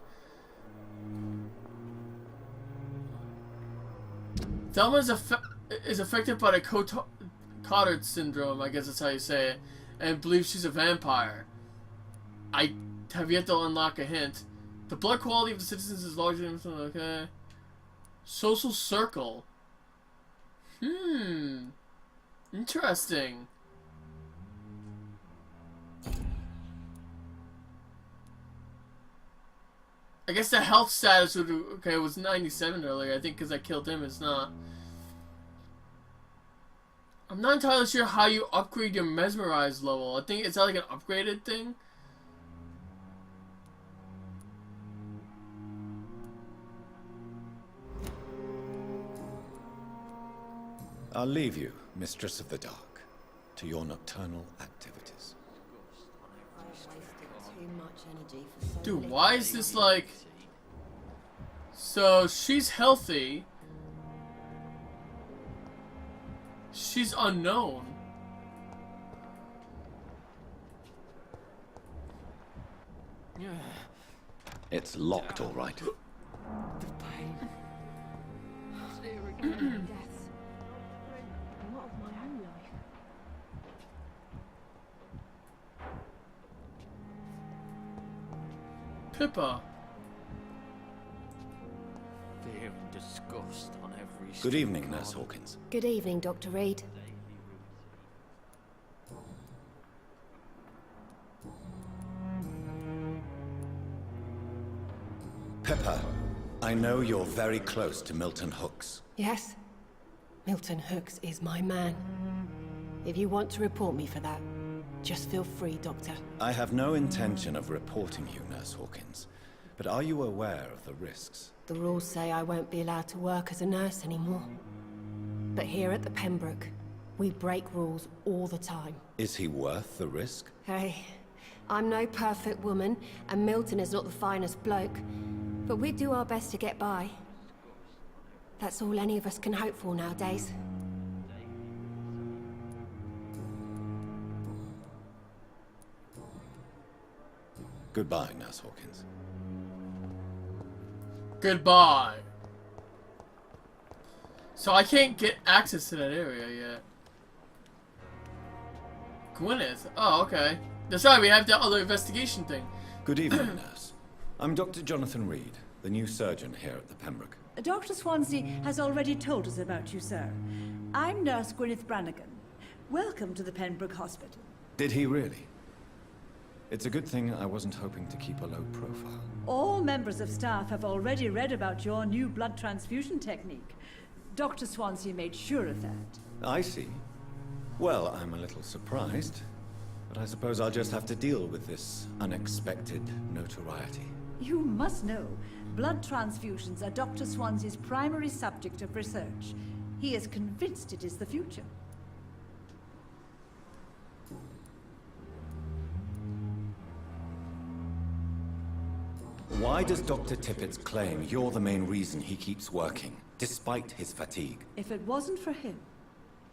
Thelma is affected by the Cotard syndrome, I guess that's how you say it, and believes she's a vampire. I have yet to unlock a hint. The blood quality of the citizens is larger than... Okay. Social circle. Interesting. I guess the health status would... Okay, it was 97 earlier. I think because I killed him, it's not. I'm not entirely sure how you upgrade your mesmerize level. I think it's like an upgraded thing. I'll leave you, Mistress of the Dark, to your nocturnal activities. Dude, why is this like... So, she's healthy. She's unknown. It's locked, all right. The pain. Staring at death. Not of my own life. Pippa. Fear and disgust on every Good evening, Nurse Hawkins. Good evening, Dr. Reed. Pippa, I know you're very close to Milton Hooks. Yes? Milton Hooks is my man. If you want to report me for that, just feel free, Doctor. I have no intention of reporting you, Nurse Hawkins. But are you aware of the risks? The rules say I won't be allowed to work as a nurse anymore. But here at the Pembroke, we break rules all the time. Is he worth the risk? Hey, I'm no perfect woman, and Milton is not the finest bloke. But we do our best to get by. That's all any of us can hope for nowadays. Goodbye, Nurse Hawkins. Goodbye. So I can't get access to that area yet. Gwyneth. Oh, okay. That's right, we have the other investigation thing. Good evening, nurse. I'm Dr. Jonathan Reed, the new surgeon here at the Pembroke. Dr. Swansea has already told us about you, sir. I'm Nurse Gwyneth Brannigan. Welcome to the Pembroke Hospital. Did he really? It's a good thing I wasn't hoping to keep a low profile. All members of staff have already read about your new blood transfusion technique. Dr. Swansea made sure of that. I see. Well, I'm a little surprised, but I suppose I'll just have to deal with this unexpected notoriety. You must know, blood transfusions are Dr. Swansea's primary subject of research. He is convinced it is the future. Why does Dr. Tippett claim you're the main reason he keeps working, despite his fatigue? If it wasn't for him,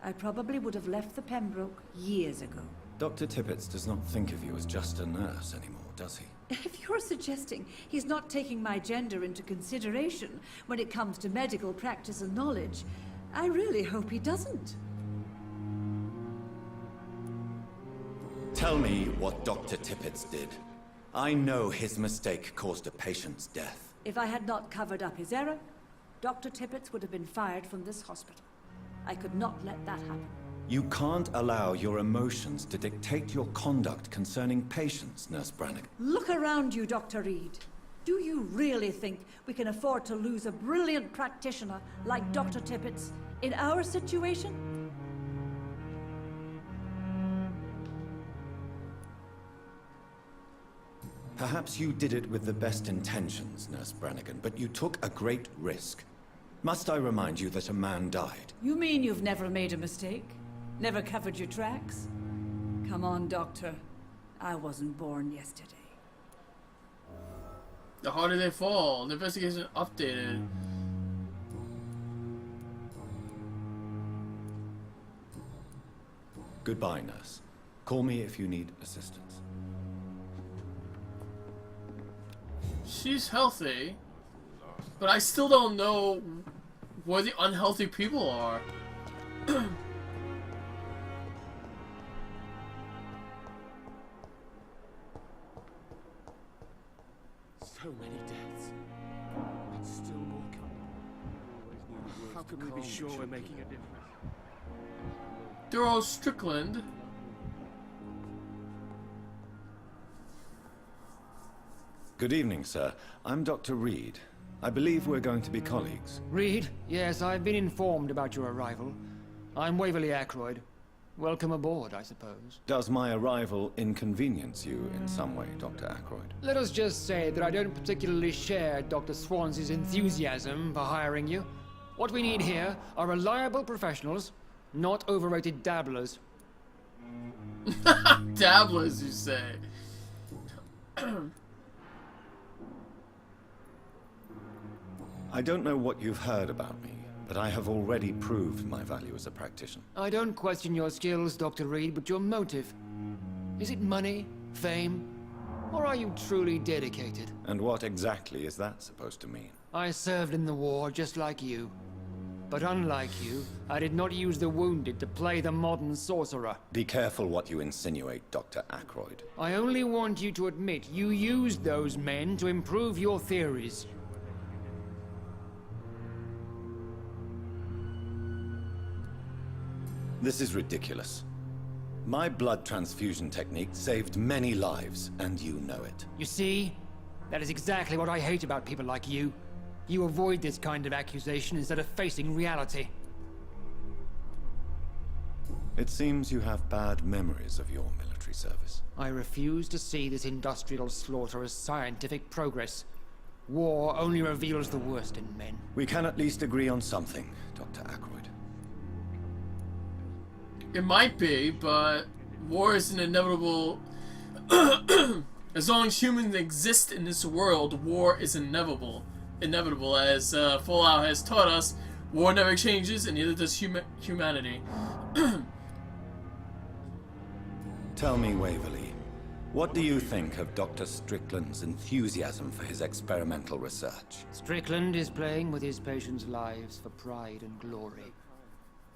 I probably would have left the Pembroke years ago. Dr. Tippett does not think of you as just a nurse anymore, does he? If you're suggesting he's not taking my gender into consideration when it comes to medical practice and knowledge, I really hope he doesn't. Tell me what Dr. Tippett did. I know his mistake caused a patient's death. If I had not covered up his error, Dr. Tippett would have been fired from this hospital. I could not let that happen. You can't allow your emotions to dictate your conduct concerning patients, Nurse Brannigan. Look around you, Dr. Reed. Do you really think we can afford to lose a brilliant practitioner like Dr. Tippett in our situation? Perhaps you did it with the best intentions, Nurse Brannigan, but you took a great risk. Must I remind you that a man died? You mean you've never made a mistake? Never covered your tracks? Come on, Doctor. I wasn't born yesterday. The harder they fall. The investigation updated. Goodbye, nurse. Call me if you need assistance. She's healthy, but I still don't know where the unhealthy people are. So many deaths, and still more coming. How can we be sure we're making a difference? Duro Strickland. Good evening, sir. I'm Dr. Reed. I believe we're going to be colleagues. Reed? Yes, I've been informed about your arrival. I'm Waverly Ackroyd. Welcome aboard, I suppose. Does my arrival inconvenience you in some way, Dr. Ackroyd? Let us just say that I don't particularly share Dr. Swansea's enthusiasm for hiring you. What we need here are reliable professionals, not overrated dabblers. Dabblers, you say? I don't know what you've heard about me, but I have already proved my value as a practitioner. I don't question your skills, Dr. Reed, but your motive. Is it money, fame, or are you truly dedicated? And what exactly is that supposed to mean? I served in the war just like you. But unlike you, I did not use the wounded to play the modern sorcerer. Be careful what you insinuate, Dr. Ackroyd. I only want you to admit you used those men to improve your theories. This is ridiculous. My blood transfusion technique saved many lives, and you know it. You see? That is exactly what I hate about people like you. You avoid this kind of accusation instead of facing reality. It seems you have bad memories of your military service. I refuse to see this industrial slaughter as scientific progress. War only reveals the worst in men. We can at least agree on something, Dr. Ackroyd. It might be, but war is an inevitable. As long as humans exist in this world, war is inevitable. Inevitable, as Fallout has taught us, war never changes, and neither does humanity. Tell me, Waverly, What do you think of Dr. Strickland's enthusiasm for his experimental research? Strickland is playing with his patients' lives for pride and glory.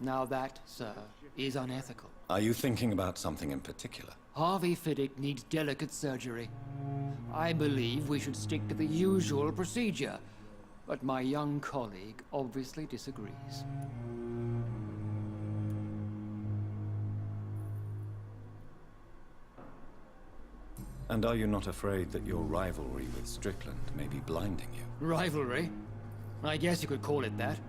Now that, sir, is unethical. Are you thinking about something in particular? Harvey Fiddick needs delicate surgery. I believe we should stick to the usual procedure, but my young colleague obviously disagrees. And are you not afraid that your rivalry with Strickland may be blinding you? Rivalry? I guess you could call it that.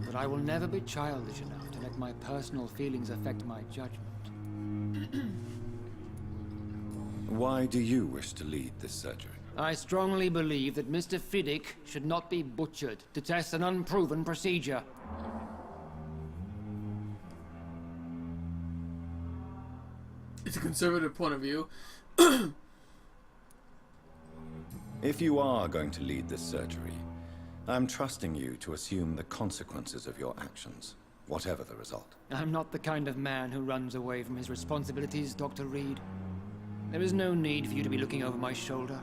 But I will never be childish enough to let my personal feelings affect my judgment. Why do you wish to lead this surgery? I strongly believe that Mr. Fiddick should not be butchered to test an unproven procedure. It's a conservative point of view. If you are going to lead this surgery, I'm trusting you to assume the consequences of your actions, whatever the result. I'm not the kind of man who runs away from his responsibilities, Dr. Reed. There is no need for you to be looking over my shoulder.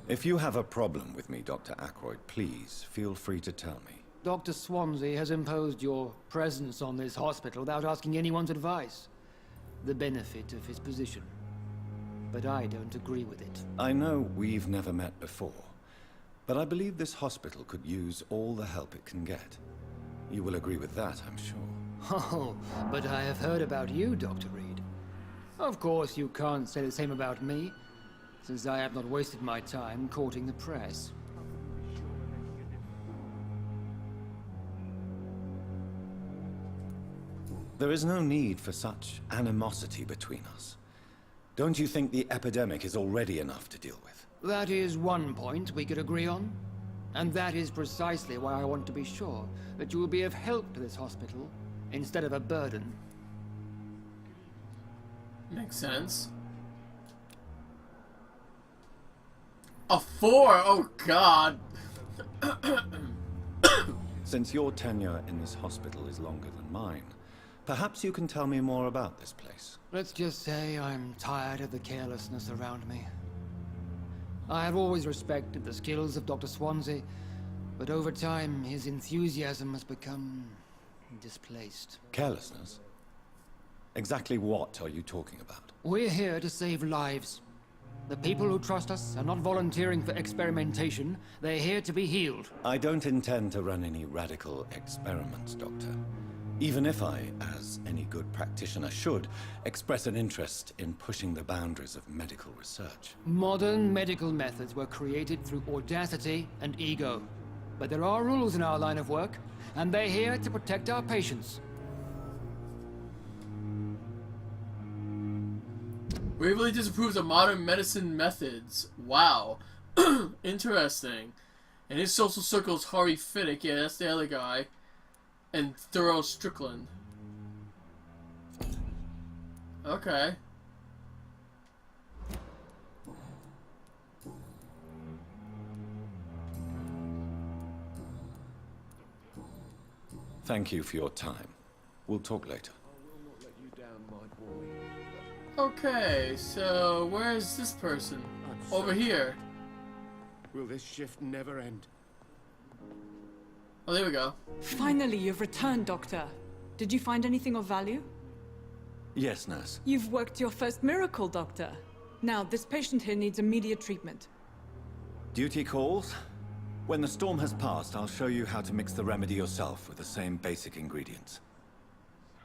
If you have a problem with me, Dr. Ackroyd, please feel free to tell me. Dr. Swansea has imposed your presence on this hospital without asking anyone's advice. The benefit of his position. But I don't agree with it. I know we've never met before, but I believe this hospital could use all the help it can get. You will agree with that, I'm sure. Oh, but I have heard about you, Dr. Reed. Of course, you can't say the same about me, since I have not wasted my time courting the press. There is no need for such animosity between us. Don't you think the epidemic is already enough to deal with? That is one point we could agree on. And that is precisely why I want to be sure that you will be of help to this hospital, instead of a burden. Makes sense. A 4? Oh god. Since your tenure in this hospital is longer than mine, perhaps you can tell me more about this place. Let's just say I'm tired of the carelessness around me. I have always respected the skills of Dr. Swansea, but over time his enthusiasm has become displaced. Carelessness? Exactly what are you talking about? We're here to save lives. The people who trust us are not volunteering for experimentation. They're here to be healed. I don't intend to run any radical experiments, Doctor. Even if I, as any good practitioner should, express an interest in pushing the boundaries of medical research. Modern medical methods were created through audacity and ego. But there are rules in our line of work, and they're here to protect our patients. Waverly disapproves of modern medicine methods. Wow. Interesting. In his social circles, Harvey Fiddick, yeah, that's the other guy. And Thorough Strickland. Okay. Thank you for your time. We'll talk later. Okay, so where is this person? Over here. Will this shift never end? Oh, there we go. Finally, you've returned, Doctor. Did you find anything of value? Yes, nurse. You've worked your first miracle, Doctor. Now, this patient here needs immediate treatment. Duty calls. When the storm has passed, I'll show you how to mix the remedy yourself with the same basic ingredients.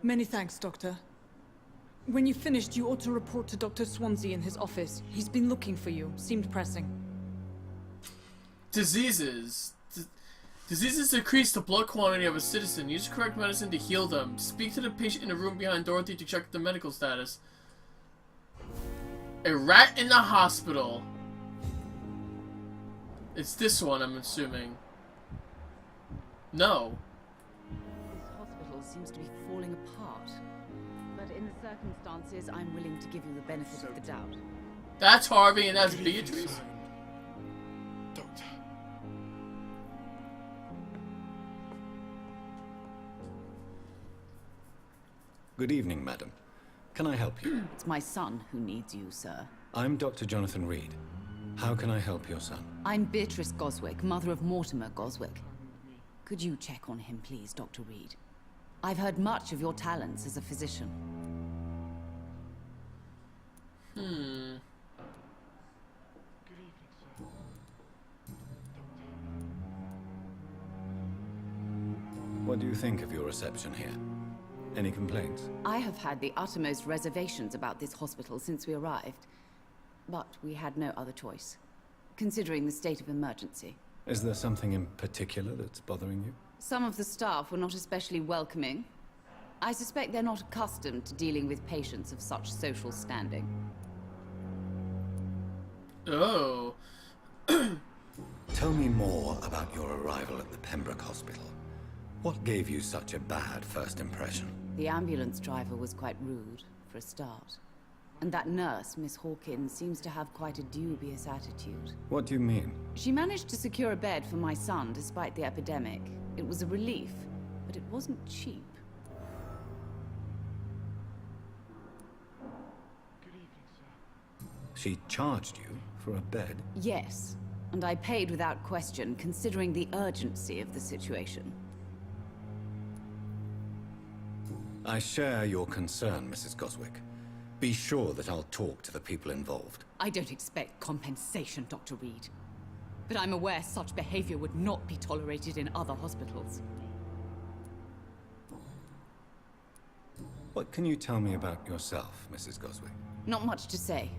Many thanks, Doctor. When you've finished, you ought to report to Dr. Swansea in his office. He's been looking for you. Seemed pressing. Diseases. Diseases decrease the blood quantity of a citizen. Use the correct medicine to heal them. Speak to the patient in the room behind Dorothy to check the medical status. A rat in the hospital. It's this one, I'm assuming. No. This hospital seems to be falling apart. But in the circumstances, I'm willing to give you the benefit of the doubt. That's Harvey and that's Beatrice. Doctor. Good evening, madam. Can I help you? It's my son who needs you, sir. I'm Dr. Jonathan Reed. How can I help your son? I'm Beatrice Goswick, mother of Mortimer Goswick. Could you check on him, please, Dr. Reed? I've heard much of your talents as a physician. What do you think of your reception here? Any complaints? I have had the uttermost reservations about this hospital since we arrived. But we had no other choice, considering the state of emergency. Is there something in particular that's bothering you? Some of the staff were not especially welcoming. I suspect they're not accustomed to dealing with patients of such social standing. Oh. Tell me more about your arrival at the Pembroke Hospital. What gave you such a bad first impression? The ambulance driver was quite rude, for a start. And that nurse, Miss Hawkins, seems to have quite a dubious attitude. What do you mean? She managed to secure a bed for my son despite the epidemic. It was a relief, but it wasn't cheap. She charged you for a bed? Yes, and I paid without question, considering the urgency of the situation. I share your concern, Mrs. Goswick. Be sure that I'll talk to the people involved. I don't expect compensation, Dr. Reed. But I'm aware such behavior would not be tolerated in other hospitals. What can you tell me about yourself, Mrs. Goswick? Not much to say.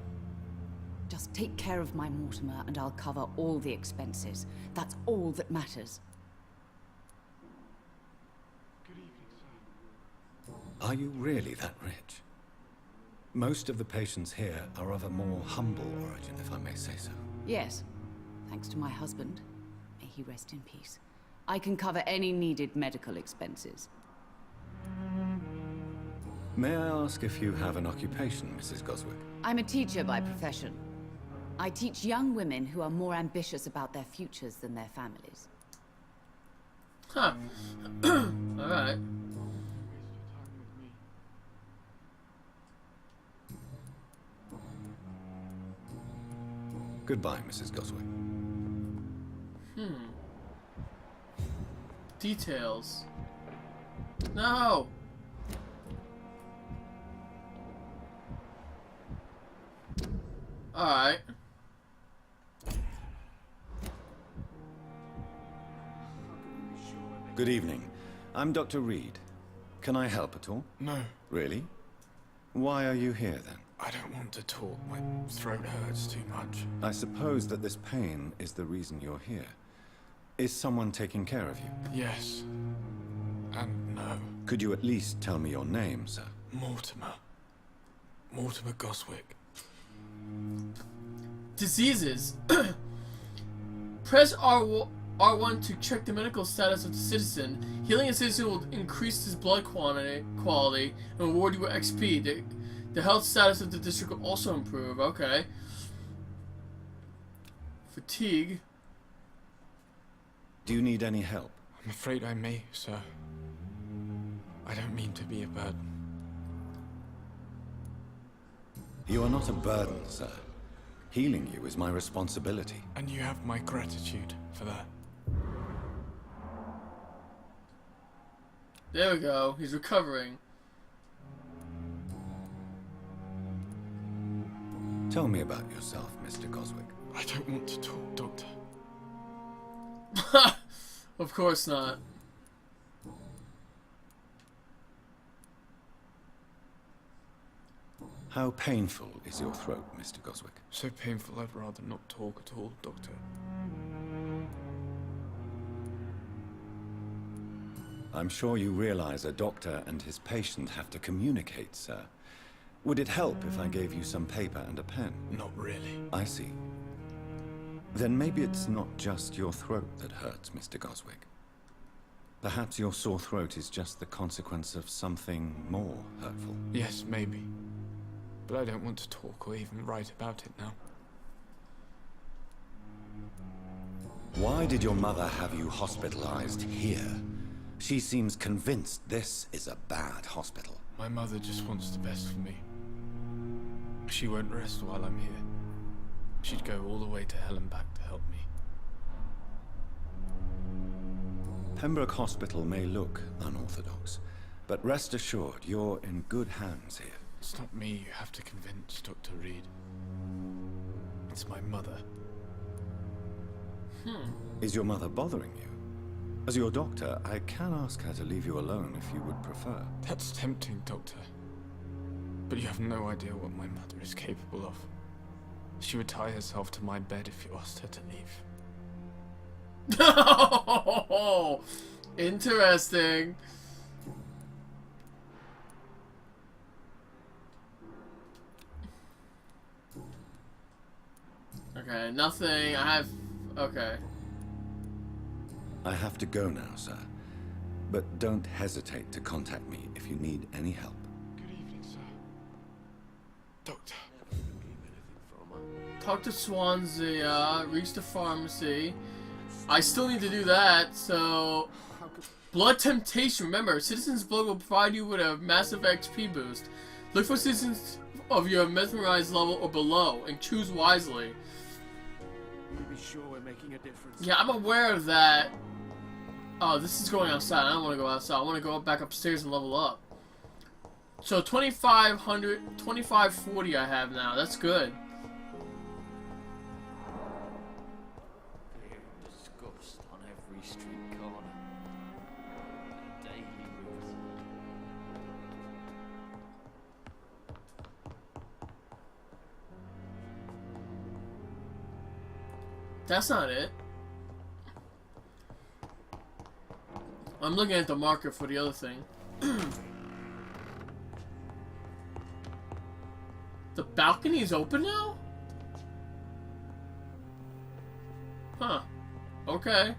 Just take care of my Mortimer and I'll cover all the expenses. That's all that matters. Are you really that rich? Most of the patients here are of a more humble origin, if I may say so. Yes, thanks to my husband. May he rest in peace. I can cover any needed medical expenses. May I ask if you have an occupation, Mrs. Goswick? I'm a teacher by profession. I teach young women who are more ambitious about their futures than their families. Huh. Alright. Goodbye, Mrs. Goswick. Details. No! Alright. Good evening. I'm Dr. Reed. Can I help at all? No, Really? Why are you here, then? I don't want to talk. My throat hurts too much. I suppose that this pain is the reason you're here. Is someone taking care of you? Yes. And no. Could you at least tell me your name, sir? Mortimer. Mortimer Goswick. Diseases. Press R1 to check the medical status of the citizen. Healing a citizen will increase his blood quality and reward you with XP. The health status of the district will also improve. Okay. Fatigue. Do you need any help? I'm afraid I may, sir. I don't mean to be a burden. You are not a burden, sir. Healing you is my responsibility. And you have my gratitude for that. There we go. He's recovering. Tell me about yourself, Mr. Goswick. I don't want to talk, Doctor. Of course not. How painful is your throat, Mr. Goswick? So painful I'd rather not talk at all, Doctor. I'm sure you realize a doctor and his patient have to communicate, sir. Would it help if I gave you some paper and a pen? Not really. I see. Then maybe it's not just your throat that hurts, Mr. Goswick. Perhaps your sore throat is just the consequence of something more hurtful. Yes, maybe. But I don't want to talk or even write about it now. Why did your mother have you hospitalized here? She seems convinced this is a bad hospital. My mother just wants the best for me. She won't rest while I'm here. She'd go all the way to hell and back to help me. Pembroke Hospital may look unorthodox, but rest assured you're in good hands here. It's not me you have to convince, Dr. Reed. It's my mother. Is your mother bothering you? As your doctor, I can ask her to leave you alone if you would prefer. That's tempting, Doctor. But you have no idea what my mother is capable of. She would tie herself to my bed if you asked her to leave. Oh, interesting. Okay, nothing. I have... Okay. I have to go now, sir. But don't hesitate to contact me if you need any help. Good evening, sir. Doctor. Talk to Swansea, reach the pharmacy. I still need to do that, so... Blood Temptation. Remember, Citizen's Blood will provide you with a massive XP boost. Look for citizens of your mesmerized level or below, and choose wisely. Be sure we're making a difference. Yeah, I'm aware of that. Oh, this is going outside. I don't want to go outside. I want to go back upstairs and level up. So 2500, 2540 I have now. That's good. Disgust on every street corner. A daily routine. That's not it. I'm looking at the marker for the other thing. The balcony's open now? Huh. Okay.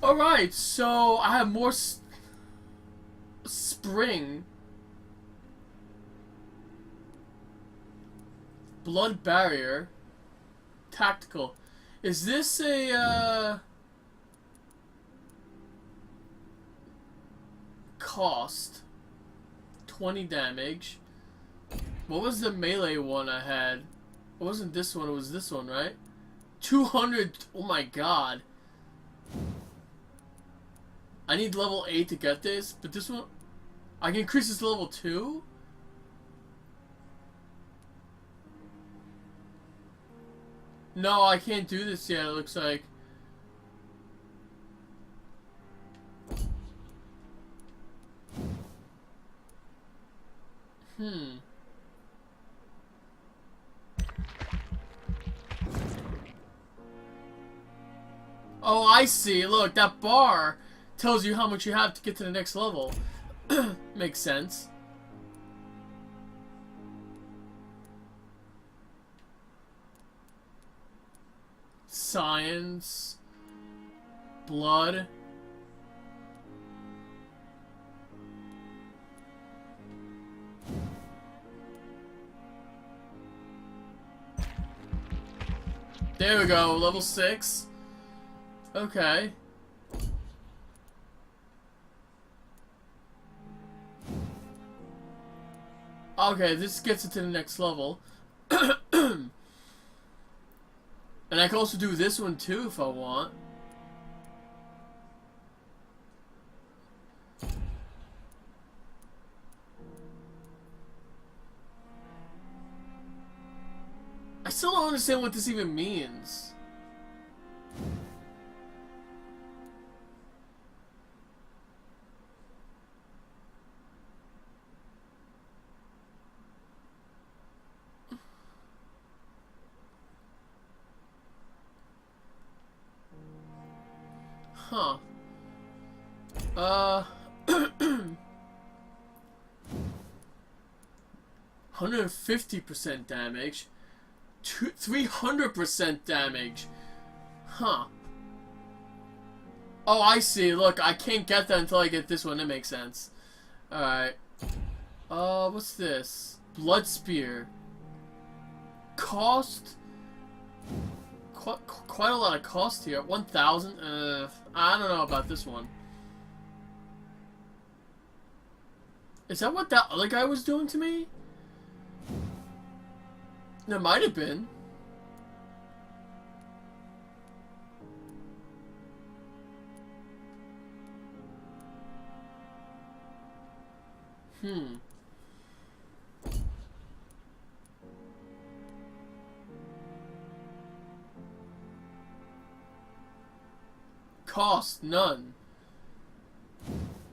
Alright, so I have more spring. Blood barrier. Tactical. Is this a, cost? 20 damage. What was the melee one I had? It wasn't this one, it was this one, right? 200. Oh my god. I need level 8 to get this, but this one... I can increase this to level 2? No, I can't do this yet, it looks like. Oh, I see. Look, that bar tells you how much you have to get to the next level. Makes sense. Science. Blood. There we go, level 6. Okay. Okay, this gets it to the next level. And I can also do this one too if I want. I still don't understand what this even means. Huh. 150% damage. 300% damage. Huh. Oh, I see. Look, I can't get that until I get this one. That makes sense. Alright. What's this? Blood Spear. Cost... quite a lot of cost here. 1,000. I don't know about this one. Is that what that other guy was doing to me? That might have been. Cost none.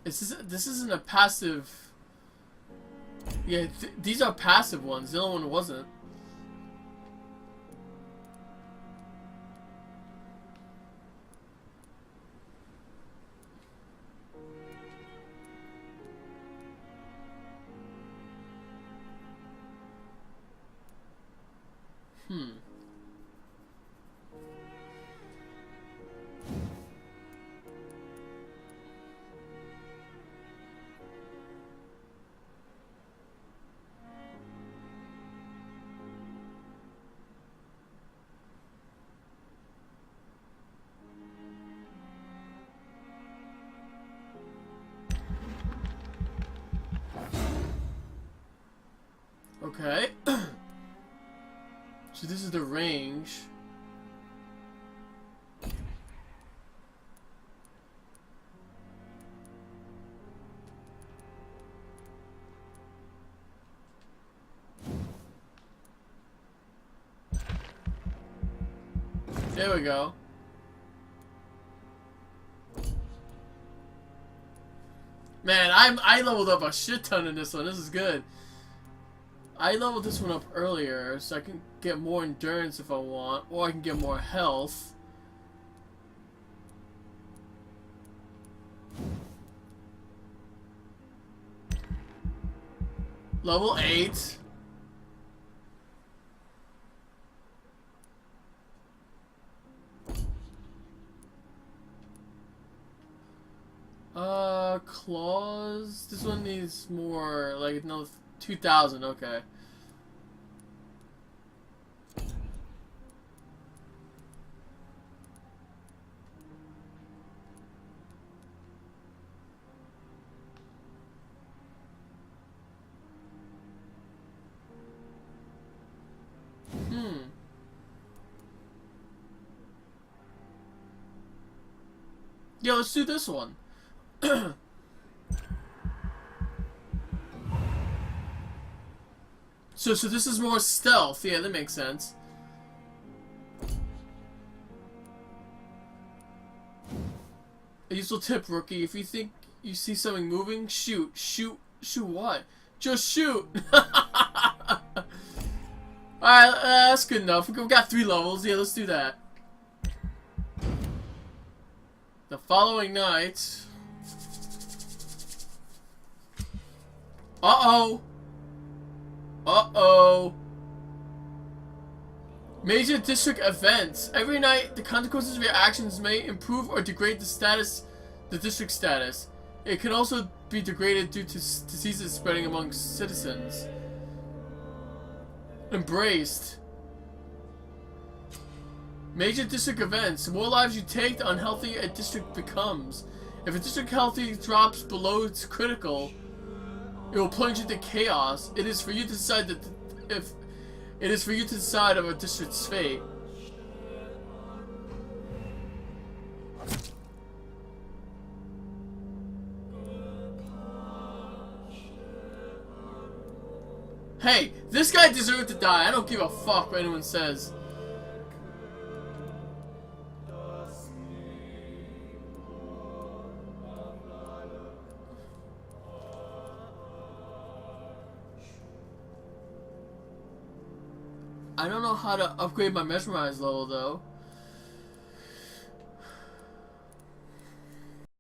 This isn't a passive. Yeah, these are passive ones. The other one wasn't. Okay. So this is the range. There we go. Man, I leveled up a shit ton in this one. This is good. I leveled this one up earlier, so I can get more endurance if I want, or I can get more health. Level 8. Claws. This one needs more, like another 2,000. Okay. Yeah, let's do this one. So this is more stealth. Yeah, that makes sense. A useful tip, rookie. If you think you see something moving, shoot. Shoot what? Just shoot! Alright, that's good enough. We've got 3 levels. Yeah, let's do that. The following night... Uh-oh! Uh-oh! Major district events. Every night, the consequences of your actions may improve or degrade the district status. It can also be degraded due to diseases spreading among citizens. Embraced. Major district events. The more lives you take, the unhealthier a district becomes. If a district healthy drops below its critical, it will plunge into chaos. It is for you to decide of a district's fate. Hey, this guy deserved to die. I don't give a fuck what anyone says. I don't know how to upgrade my mesmerize level though.